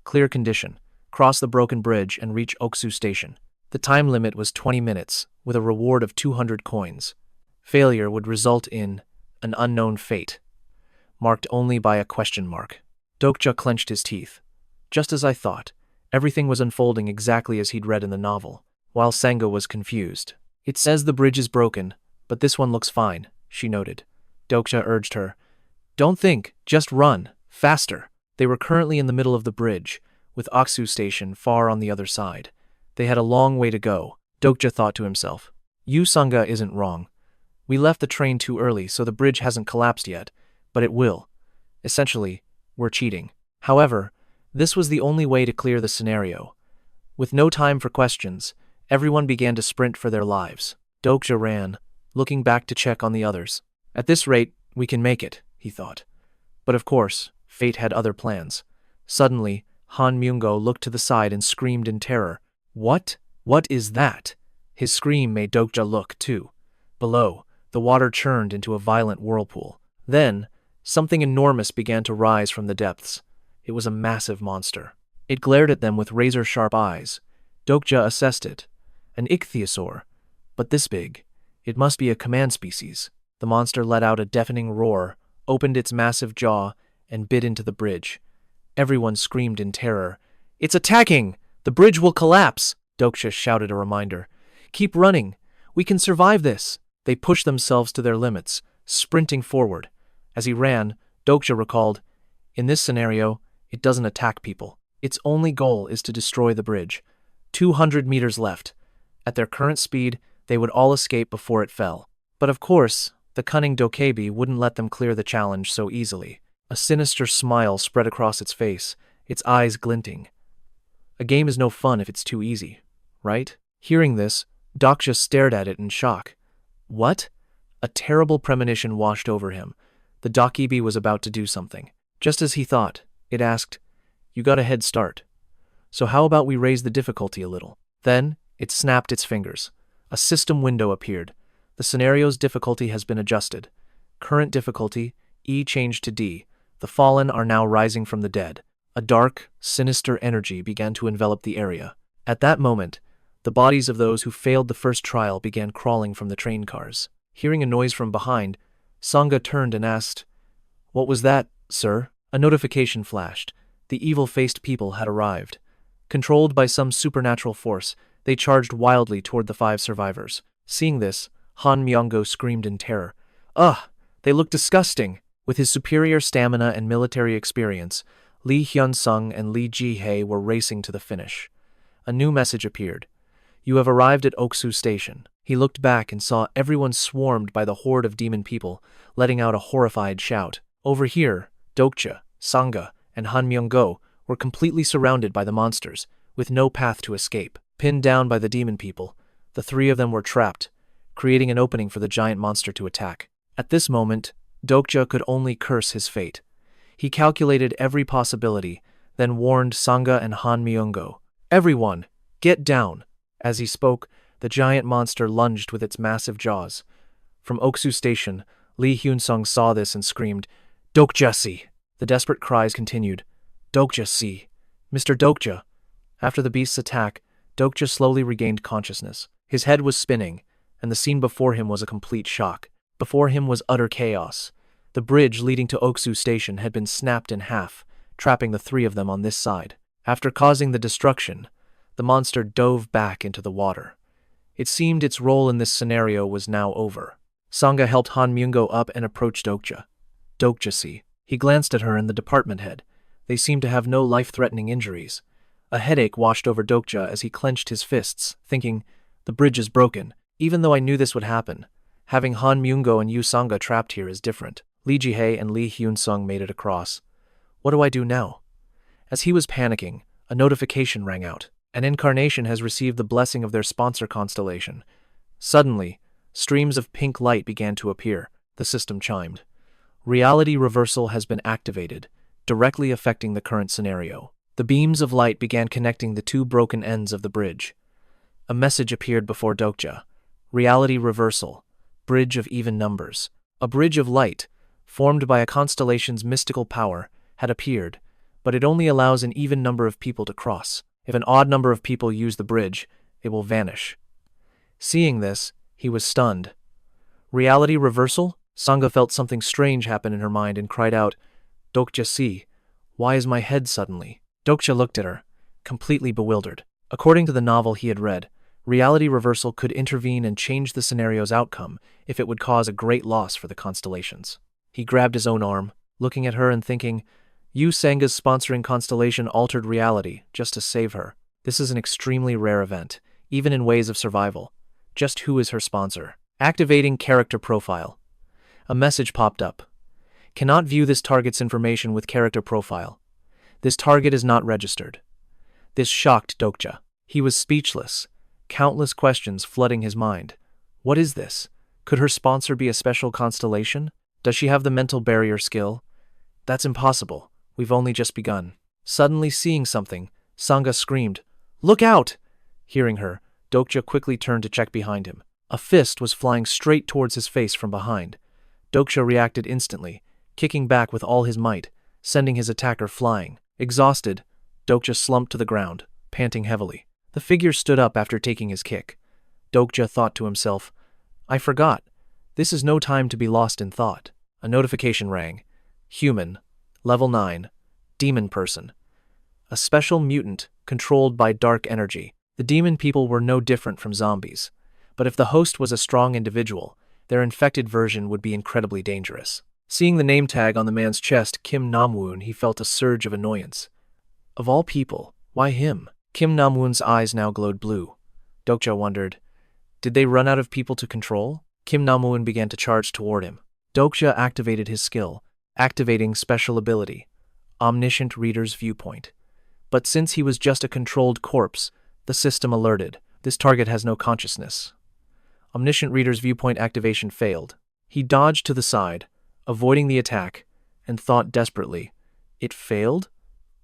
S1: Clear condition. Cross the broken bridge and reach Oksu Station. The time limit was 20 minutes, with a reward of 200 coins. Failure would result in an unknown fate, marked only by a question mark. Dokja clenched his teeth. Just as I thought, everything was unfolding exactly as he'd read in the novel. while Sanga was confused. It says the bridge is broken, but this one looks fine, she noted. Dokja urged her. Don't think, just run, faster. They were currently in the middle of the bridge, with Oksu Station far on the other side. They had a long way to go, Dokja thought to himself. Sanga isn't wrong. We left the train too early, so the bridge hasn't collapsed yet, but it will. Essentially, we're cheating. However, this was the only way to clear the scenario. With no time for questions, everyone began to sprint for their lives. Dokja ran, looking back to check on the others. At this rate, we can make it, he thought. But of course, fate had other plans. Suddenly, Han Myungo looked to the side and screamed in terror. What? What is that? His scream made Dokja look, too. Below, the water churned into a violent whirlpool. Then, something enormous began to rise from the depths. It was a massive monster. It glared at them with razor-sharp eyes. Dokja assessed it. An ichthyosaur. But this big. It must be a command species. The monster let out a deafening roar, opened its massive jaw, and bit into the bridge. Everyone screamed in terror. It's attacking! The bridge will collapse! Dokja shouted a reminder. Keep running. We can survive this. They pushed themselves to their limits, sprinting forward. As he ran, Dokja recalled, in this scenario, it doesn't attack people. Its only goal is to destroy the bridge. 200 meters left. At their current speed, they would all escape before it fell. But of course, the cunning Dokebi wouldn't let them clear the challenge so easily. A sinister smile spread across its face, its eyes glinting. A game is no fun if it's too easy, right? Hearing this, Dokja stared at it in shock. What? A terrible premonition washed over him. The Dokebi was about to do something. Just as he thought, it asked, You got a head start. So how about we raise the difficulty a little? Then, it snapped its fingers. A system window appeared. The scenario's difficulty has been adjusted. Current difficulty, E changed to D. The fallen are now rising from the dead. A dark, sinister energy began to envelop the area. At that moment, the bodies of those who failed the first trial began crawling from the train cars. Hearing a noise from behind, Sanga turned and asked, What was that, sir? A notification flashed. The evil-faced people had arrived. Controlled by some supernatural force, they charged wildly toward the 5 survivors. Seeing this, Han Myungo screamed in terror. Ugh! They look disgusting! With his superior stamina and military experience, Lee Hyun-sung and Lee Ji-hae were racing to the finish. A new message appeared. You have arrived at Oksu Station. He looked back and saw everyone swarmed by the horde of demon people, letting out a horrified shout. Over here, Dokja, Sanga, and Han Myungo were completely surrounded by the monsters, with no path to escape. Pinned down by the demon people, the 3 of them were trapped, creating an opening for the giant monster to attack. At this moment, Dokja could only curse his fate. He calculated every possibility, then warned Sanga and Han Myungo. Everyone, get down! As he spoke, the giant monster lunged with its massive jaws. From Oksu Station, Lee Hyun-sung saw this and screamed, Dokja-si! The desperate cries continued. Dokja-si! Mr. Dokja! After the beast's attack, Dokja slowly regained consciousness. His head was spinning, and the scene before him was a complete shock. Before him was utter chaos. The bridge leading to Oksu Station had been snapped in half, trapping the 3 of them on this side. After causing the destruction, the monster dove back into the water. It seemed its role in this scenario was now over. Sanga helped Han Myungo up and approached Dokja. Dokja-si. He glanced at her and the department head. They seemed to have no life-threatening injuries. A headache washed over Dokja as he clenched his fists, thinking, The bridge is broken. Even though I knew this would happen, having Han Myungo and Yu Sanga trapped here is different. Lee Ji-hae and Lee Hyun-sung made it across. What do I do now? As he was panicking, a notification rang out. An incarnation has received the blessing of their sponsor constellation. Suddenly, streams of pink light began to appear. The system chimed. Reality reversal has been activated, directly affecting the current scenario. The beams of light began connecting the 2 broken ends of the bridge. A message appeared before Dokja. Reality reversal. Bridge of even numbers. A bridge of light, formed by a constellation's mystical power, had appeared, but it only allows an even number of people to cross. If an odd number of people use the bridge, it will vanish. Seeing this, he was stunned. Reality reversal? Sanga felt something strange happen in her mind and cried out, Dokja-si, why is my head suddenly? Dokja looked at her, completely bewildered. According to the novel he had read, Reality reversal could intervene and change the scenario's outcome if it would cause a great loss for the constellations. He grabbed his own arm, looking at her and thinking, Yu Sanga's sponsoring constellation altered reality just to save her. This is an extremely rare event, even in ways of survival. Just who is her sponsor? Activating character profile. A message popped up. Cannot view this target's information with character profile. This target is not registered. This shocked Dokja. He was speechless, countless questions flooding his mind. What is this? Could her sponsor be a special constellation? Does she have the mental barrier skill? That's impossible. We've only just begun. Suddenly seeing something, Sangha screamed, Look out! Hearing her, Dokja quickly turned to check behind him. A fist was flying straight towards his face from behind. Dokja reacted instantly, kicking back with all his might, sending his attacker flying. Exhausted, Dokja slumped to the ground, panting heavily. The figure stood up after taking his kick. Dokja thought to himself, I forgot. This is no time to be lost in thought. A notification rang. Human, level 9, demon person. A special mutant controlled by dark energy. The demon people were no different from zombies, but if the host was a strong individual, their infected version would be incredibly dangerous. Seeing the name tag on the man's chest, Kim Namwoon, he felt a surge of annoyance. Of all people, why him? Kim Namwoon's eyes now glowed blue. Dokja wondered, did they run out of people to control? Kim Namwoon began to charge toward him. Dokja activated his skill, activating special ability, Omniscient Reader's Viewpoint. But since he was just a controlled corpse, the system alerted, this target has no consciousness. Omniscient Reader's Viewpoint activation failed. He dodged to the side, avoiding the attack, and thought desperately, it failed?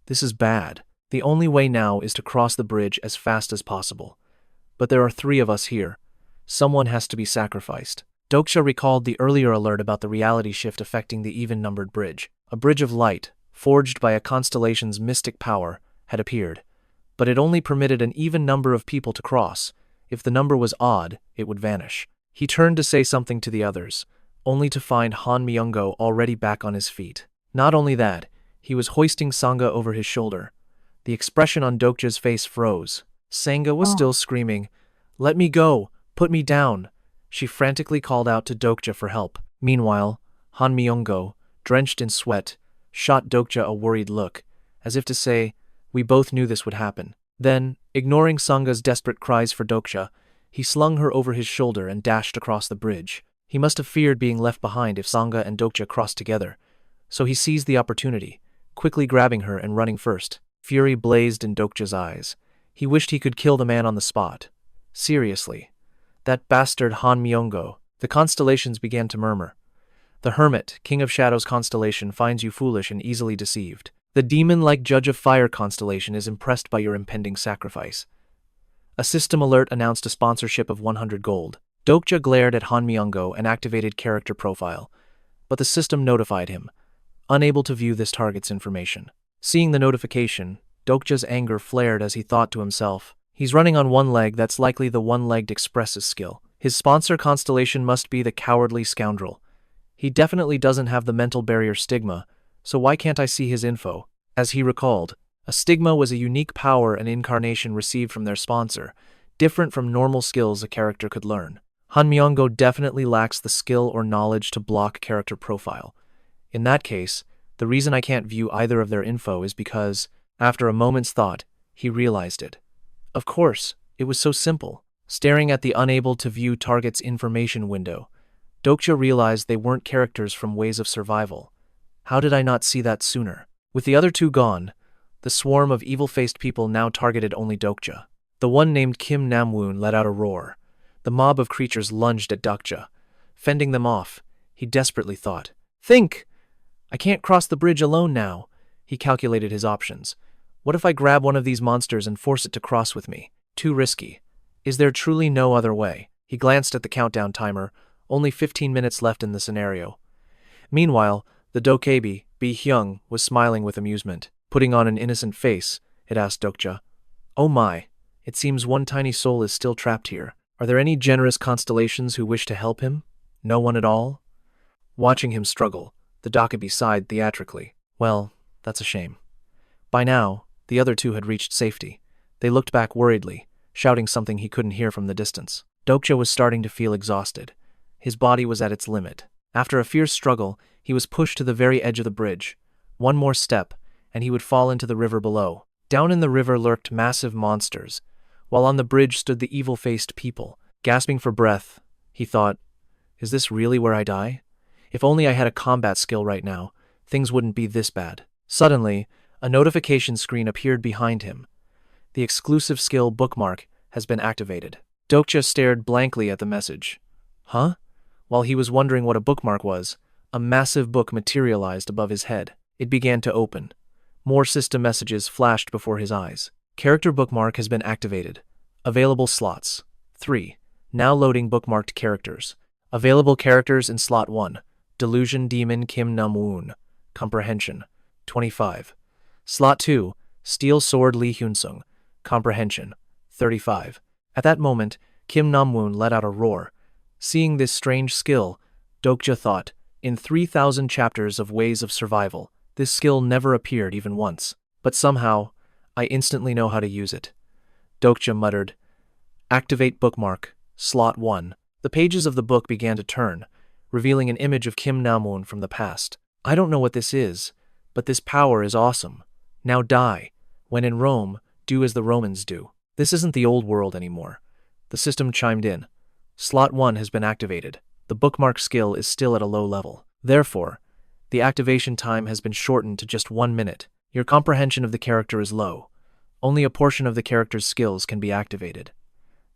S1: This is bad. The only way now is to cross the bridge as fast as possible. But there are 3 of us here. Someone has to be sacrificed. Dokja recalled the earlier alert about the reality shift affecting the even-numbered bridge. A bridge of light, forged by a constellation's mystic power, had appeared. But it only permitted an even number of people to cross. If the number was odd, it would vanish. He turned to say something to the others, only to find Han Myungo already back on his feet. Not only that, he was hoisting Sangha over his shoulder. The expression on Dokja's face froze. Sangha was still screaming, Let me go! Put me down! She frantically called out to Dokja for help. Meanwhile, Han Myungo, drenched in sweat, shot Dokja a worried look, as if to say, we both knew this would happen. Then, ignoring Sangha's desperate cries for Dokja, he slung her over his shoulder and dashed across the bridge. He must have feared being left behind if Sangha and Dokja crossed together, so he seized the opportunity, quickly grabbing her and running first. Fury blazed in Dokja's eyes. He wished he could kill the man on the spot. Seriously. That bastard Han Myungo. The constellations began to murmur. The Hermit, King of Shadows constellation, finds you foolish and easily deceived. The demon-like Judge of Fire constellation is impressed by your impending sacrifice. A system alert announced a sponsorship of 100 gold. Dokja glared at Han Myungo and activated character profile, but the system notified him, unable to view this target's information. Seeing the notification, Dokja's anger flared as he thought to himself, he's running on one leg, that's likely the one-legged Express's skill. His sponsor constellation must be the cowardly scoundrel. He definitely doesn't have the mental barrier stigma, so why can't I see his info? As he recalled, a stigma was a unique power and incarnation received from their sponsor, different from normal skills a character could learn. Han Myungo definitely lacks the skill or knowledge to block character profile. In that case, the reason I can't view either of their info is because, after a moment's thought, he realized it. Of course, it was so simple. Staring at the unable to view target's information window, Dokja realized they weren't characters from Ways of Survival. How did I not see that sooner? With the other 2 gone, the swarm of evil-faced people now targeted only Dokja. The one named Kim Namwoon let out a roar. The mob of creatures lunged at Dokja. Fending them off, he desperately thought, Think! I can't cross the bridge alone now. He calculated his options. What if I grab one of these monsters and force it to cross with me? Too risky. Is there truly no other way? He glanced at the countdown timer, only 15 minutes left in the scenario. Meanwhile, the Dokkaebi, Bi Hyung, was smiling with amusement. Putting on an innocent face, it asked Dokja, Oh my, it seems one tiny soul is still trapped here. Are there any generous constellations who wish to help him? No one at all? Watching him struggle, the Dokkaebi sighed theatrically. Well, that's a shame. By now, the other 2 had reached safety. They looked back worriedly, shouting something he couldn't hear from the distance. Dokja was starting to feel exhausted. His body was at its limit. After a fierce struggle, he was pushed to the very edge of the bridge. One more step, and he would fall into the river below. Down in the river lurked massive monsters, while on the bridge stood the evil-faced people. Gasping for breath, he thought, "Is this really where I die? If only I had a combat skill right now, things wouldn't be this bad." Suddenly, a notification screen appeared behind him. The exclusive skill bookmark has been activated. Dokja stared blankly at the message. Huh? While he was wondering what a bookmark was, a massive book materialized above his head. It began to open. More system messages flashed before his eyes. Character bookmark has been activated. Available slots. 3. Now loading bookmarked characters. Available characters in slot 1. Delusion Demon Kim Nam-woon. Comprehension. 25. Slot 2. Steel Sword Lee Hyun-sung. Comprehension. 35. At that moment, Kim Nam-woon let out a roar. Seeing this strange skill, Dokja thought, in 3,000 chapters of Ways of Survival, this skill never appeared even once. But somehow, I instantly know how to use it. Dokja muttered. Activate bookmark. Slot 1. The pages of the book began to turn, revealing an image of Kim Nam-woon from the past. I don't know what this is, but this power is awesome. Now die. When in Rome, do as the Romans do. This isn't the old world anymore. The system chimed in. Slot 1 has been activated. The bookmark skill is still at a low level. Therefore, the activation time has been shortened to just 1 minute. Your comprehension of the character is low. Only a portion of the character's skills can be activated.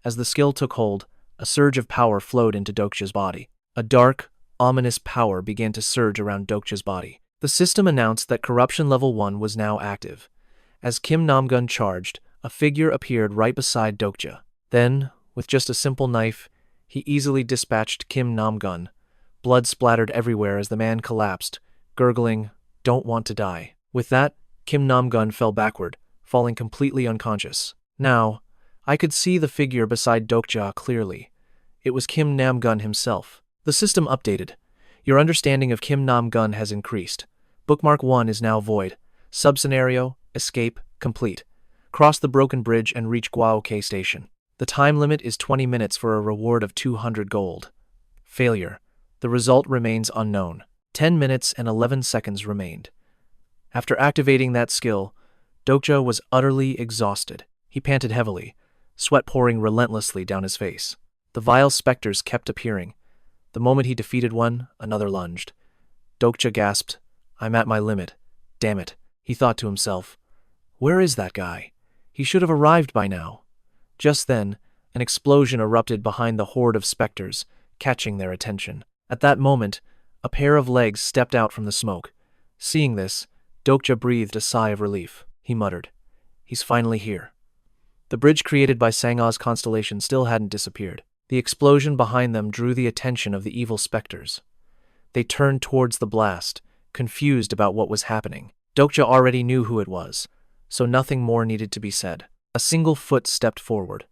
S1: As the skill took hold, a surge of power flowed into Dokja's body. A dark, ominous power began to surge around Dokja's body. The system announced that corruption level 1 was now active. As Kim Nam-gun charged, a figure appeared right beside Dokja. Then, with just a simple knife, he easily dispatched Kim Nam-gun. Blood splattered everywhere as the man collapsed, gurgling, "Don't want to die." With that, Kim Nam-gun fell backward, falling completely unconscious. Now, I could see the figure beside Dokja clearly. It was Kim Nam-gun himself. The system updated. Your understanding of Kim Nam-gun has increased. Bookmark 1 is now void. Sub-scenario, escape, complete. Cross the broken bridge and reach Gwaoke Station. The time limit is 20 minutes for a reward of 200 gold. Failure. The result remains unknown. 10 minutes and 11 seconds remained. After activating that skill, Dokja was utterly exhausted. He panted heavily, sweat pouring relentlessly down his face. The vile specters kept appearing. The moment he defeated one, another lunged. Dokja gasped, "I'm at my limit. Damn it," he thought to himself. "Where is that guy? He should have arrived by now." Just then, an explosion erupted behind the horde of specters, catching their attention. At that moment, a pair of legs stepped out from the smoke. Seeing this, Dokja breathed a sigh of relief. He muttered, "He's finally here." The bridge created by Sangha's constellation still hadn't disappeared. The explosion behind them drew the attention of the evil specters. They turned towards the blast, confused about what was happening. Dokja already knew who it was, so nothing more needed to be said. A single foot stepped forward.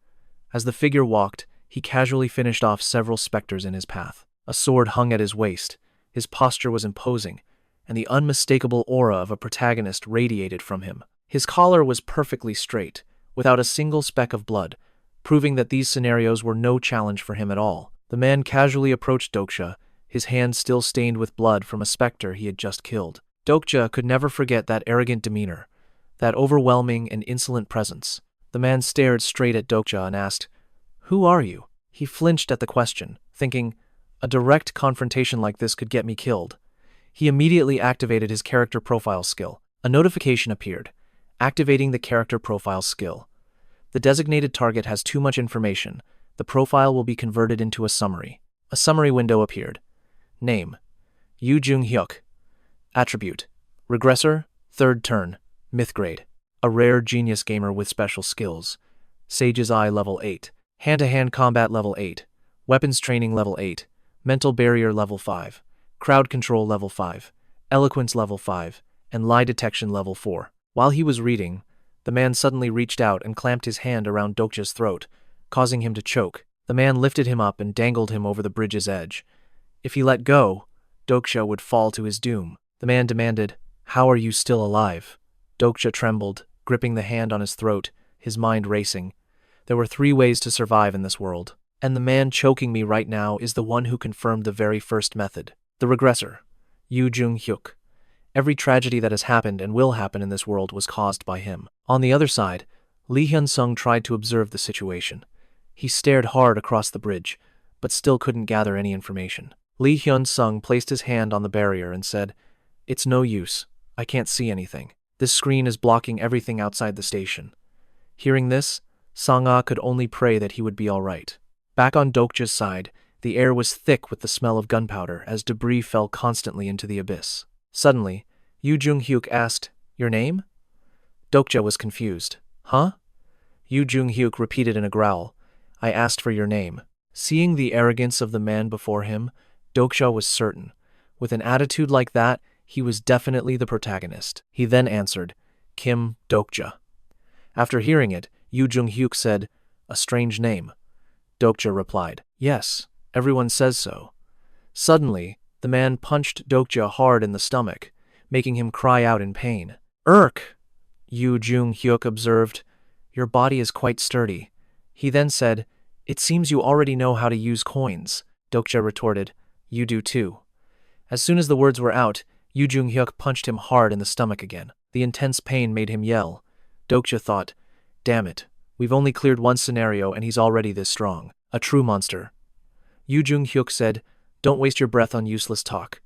S1: As the figure walked, he casually finished off several specters in his path. A sword hung at his waist, his posture was imposing, and the unmistakable aura of a protagonist radiated from him. His collar was perfectly straight, without a single speck of blood, proving that these scenarios were no challenge for him at all. The man casually approached Dokja, his hand still stained with blood from a specter he had just killed. Dokja could never forget that arrogant demeanor, that overwhelming and insolent presence. The man stared straight at Dokja and asked, "Who are you?" He flinched at the question, thinking, a direct confrontation like this could get me killed. He immediately activated his character profile skill. A notification appeared, activating the character profile skill. The designated target has too much information. The profile will be converted into a summary. A summary window appeared. Name: Yu Jung-hyuk. Attribute: Regressor, 3rd turn, Myth grade. A rare genius gamer with special skills. Sage's Eye level 8. Hand-to-hand combat level 8. Weapons training level 8. Mental barrier level 5. Crowd control level 5. Eloquence level 5. And lie detection level 4. While he was reading, the man suddenly reached out and clamped his hand around Dokja's throat, causing him to choke. The man lifted him up and dangled him over the bridge's edge. If he let go, Dokja would fall to his doom. The man demanded, "How are you still alive?" Dokja trembled, gripping the hand on his throat, his mind racing. There were 3 ways to survive in this world, and the man choking me right now is the one who confirmed the very first method. The regressor, Yu Jung-hyuk. Every tragedy that has happened and will happen in this world was caused by him. On the other side, Lee Hyun-sung tried to observe the situation. He stared hard across the bridge, but still couldn't gather any information. Lee Hyun-sung placed his hand on the barrier and said, "It's no use. I can't see anything. This screen is blocking everything outside the station." Hearing this, Sang-ah could only pray that he would be all right. Back on Dokja's side, the air was thick with the smell of gunpowder as debris fell constantly into the abyss. Suddenly, Yu Jung-hyuk asked, "Your name?" Dokja was confused. "Huh?" Yu Jung-hyuk repeated in a growl, "I asked for your name." Seeing the arrogance of the man before him, Dokja was certain. With an attitude like that, he was definitely the protagonist. He then answered, "Kim Dokja." After hearing it, Yu Jung-hyuk said, "A strange name." Dokja replied, "Yes, everyone says so." Suddenly, the man punched Dokja hard in the stomach, making him cry out in pain. "Urk!" Yu Jung-hyuk observed, "Your body is quite sturdy." He then said, "It seems you already know how to use coins." Dokja retorted, "You do too." As soon as the words were out, Yu Jung-hyuk punched him hard in the stomach again. The intense pain made him yell. Dokja thought, "Damn it, we've only cleared one scenario and he's already this strong. A true monster." Yu Jung-hyuk said, "Don't waste your breath on useless talk.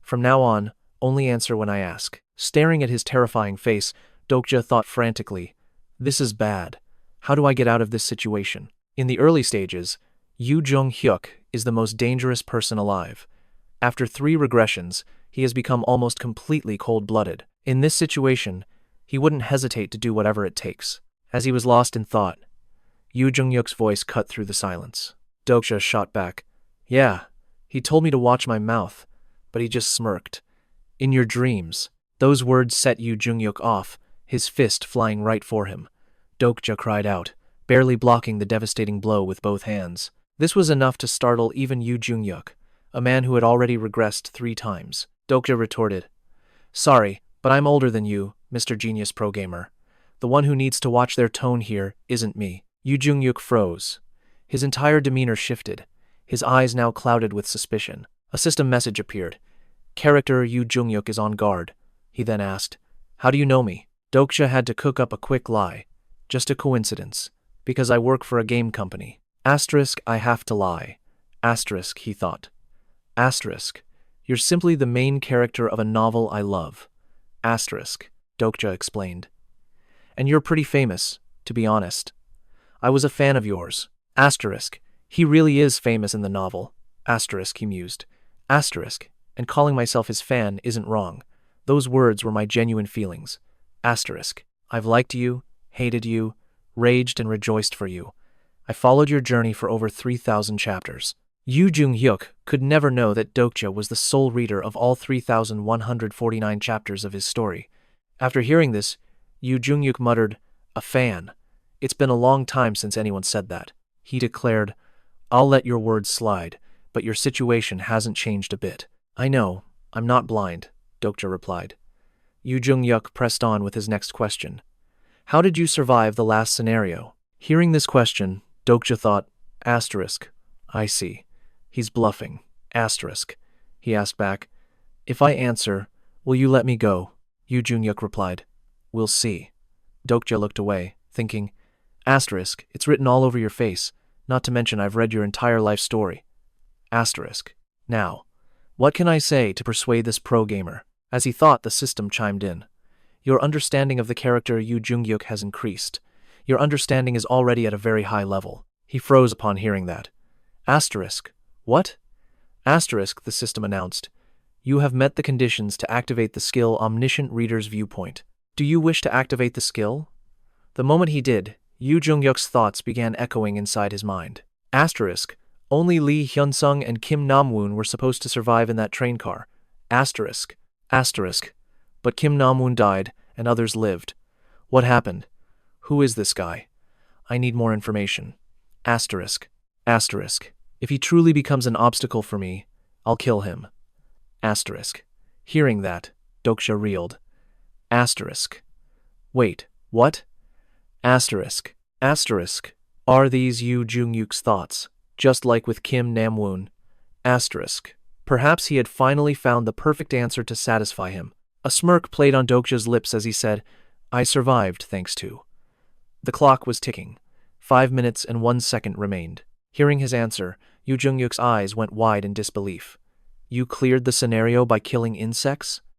S1: From now on, only answer when I ask." Staring at his terrifying face, Dokja thought frantically, "This is bad. How do I get out of this situation?" In the early stages, Yu Jung-hyuk is the most dangerous person alive. After 3 regressions, he has become almost completely cold-blooded. In this situation, he wouldn't hesitate to do whatever it takes. As he was lost in thought, Yu Jung-hyuk's voice cut through the silence. Dokja shot back, "Yeah, he told me to watch my mouth, but he just smirked. In your dreams." Those words set Yu Jung-hyuk off, his fist flying right for him. Dokja cried out, barely blocking the devastating blow with both hands. This was enough to startle even Yu Jung-hyuk, a man who had already regressed 3 times. Dokja retorted, "Sorry, but I'm older than you, Mr. Genius Pro Gamer. The one who needs to watch their tone here isn't me." Yu Jung-hyuk froze. His entire demeanor shifted, his eyes now clouded with suspicion. A system message appeared. "Character Yu Jung-hyuk is on guard." He then asked, "How do you know me?" Dokja had to cook up a quick lie. "Just a coincidence, because I work for a game company." Asterisk, I have to lie. Asterisk, he thought. Asterisk, you're simply the main character of a novel I love. Asterisk, Dokja explained. And you're pretty famous, to be honest. I was a fan of yours. Asterisk, he really is famous in the novel. Asterisk, he mused. Asterisk, and calling myself his fan isn't wrong. Those words were my genuine feelings. Asterisk, I've liked you, hated you, raged and rejoiced for you. I followed your journey for over 3,000 chapters. Yu Jung-hyuk could never know that Dokja was the sole reader of all 3,149 chapters of his story. After hearing this, Yu Jung-hyuk muttered, "A fan. It's been a long time since anyone said that." He declared, "I'll let your words slide, but your situation hasn't changed a bit." "I know, I'm not blind," Dokja replied. Yu Jung-hyuk pressed on with his next question. "How did you survive the last scenario?" Hearing this question, Dokja thought, asterisk, I see. He's bluffing. Asterisk. He asked back, "If I answer, will you let me go?" Yu Jung-hyuk replied, "We'll see." Dokja looked away, thinking, asterisk, it's written all over your face, not to mention I've read your entire life story. Asterisk. Now, what can I say to persuade this pro gamer? As he thought, the system chimed in. Your understanding of the character Yu Jung-hyuk has increased. Your understanding is already at a very high level. He froze upon hearing that. Asterisk. What? Asterisk, the system announced. You have met the conditions to activate the skill Omniscient Reader's Viewpoint. Do you wish to activate the skill? The moment he did, Yu Jung-hyuk's thoughts began echoing inside his mind. Asterisk. Only Lee Hyun-sung and Kim Nam-woon were supposed to survive in that train car. Asterisk. Asterisk. But Kim Nam-woon died, and others lived. What happened? Who is this guy? I need more information. Asterisk. Asterisk. If he truly becomes an obstacle for me, I'll kill him. Asterisk. Hearing that, Dokja reeled. Asterisk. Wait, what? Asterisk. Asterisk. Are these Yu Jungyuk's thoughts? Just like with Kim Namwoon. Asterisk. Perhaps he had finally found the perfect answer to satisfy him. A smirk played on Dokja's lips as he said, I survived thanks to. The clock was ticking. 5 minutes and 1 second remained. Hearing his answer, Yu Jungyuk's eyes went wide in disbelief. You cleared the scenario by killing insects?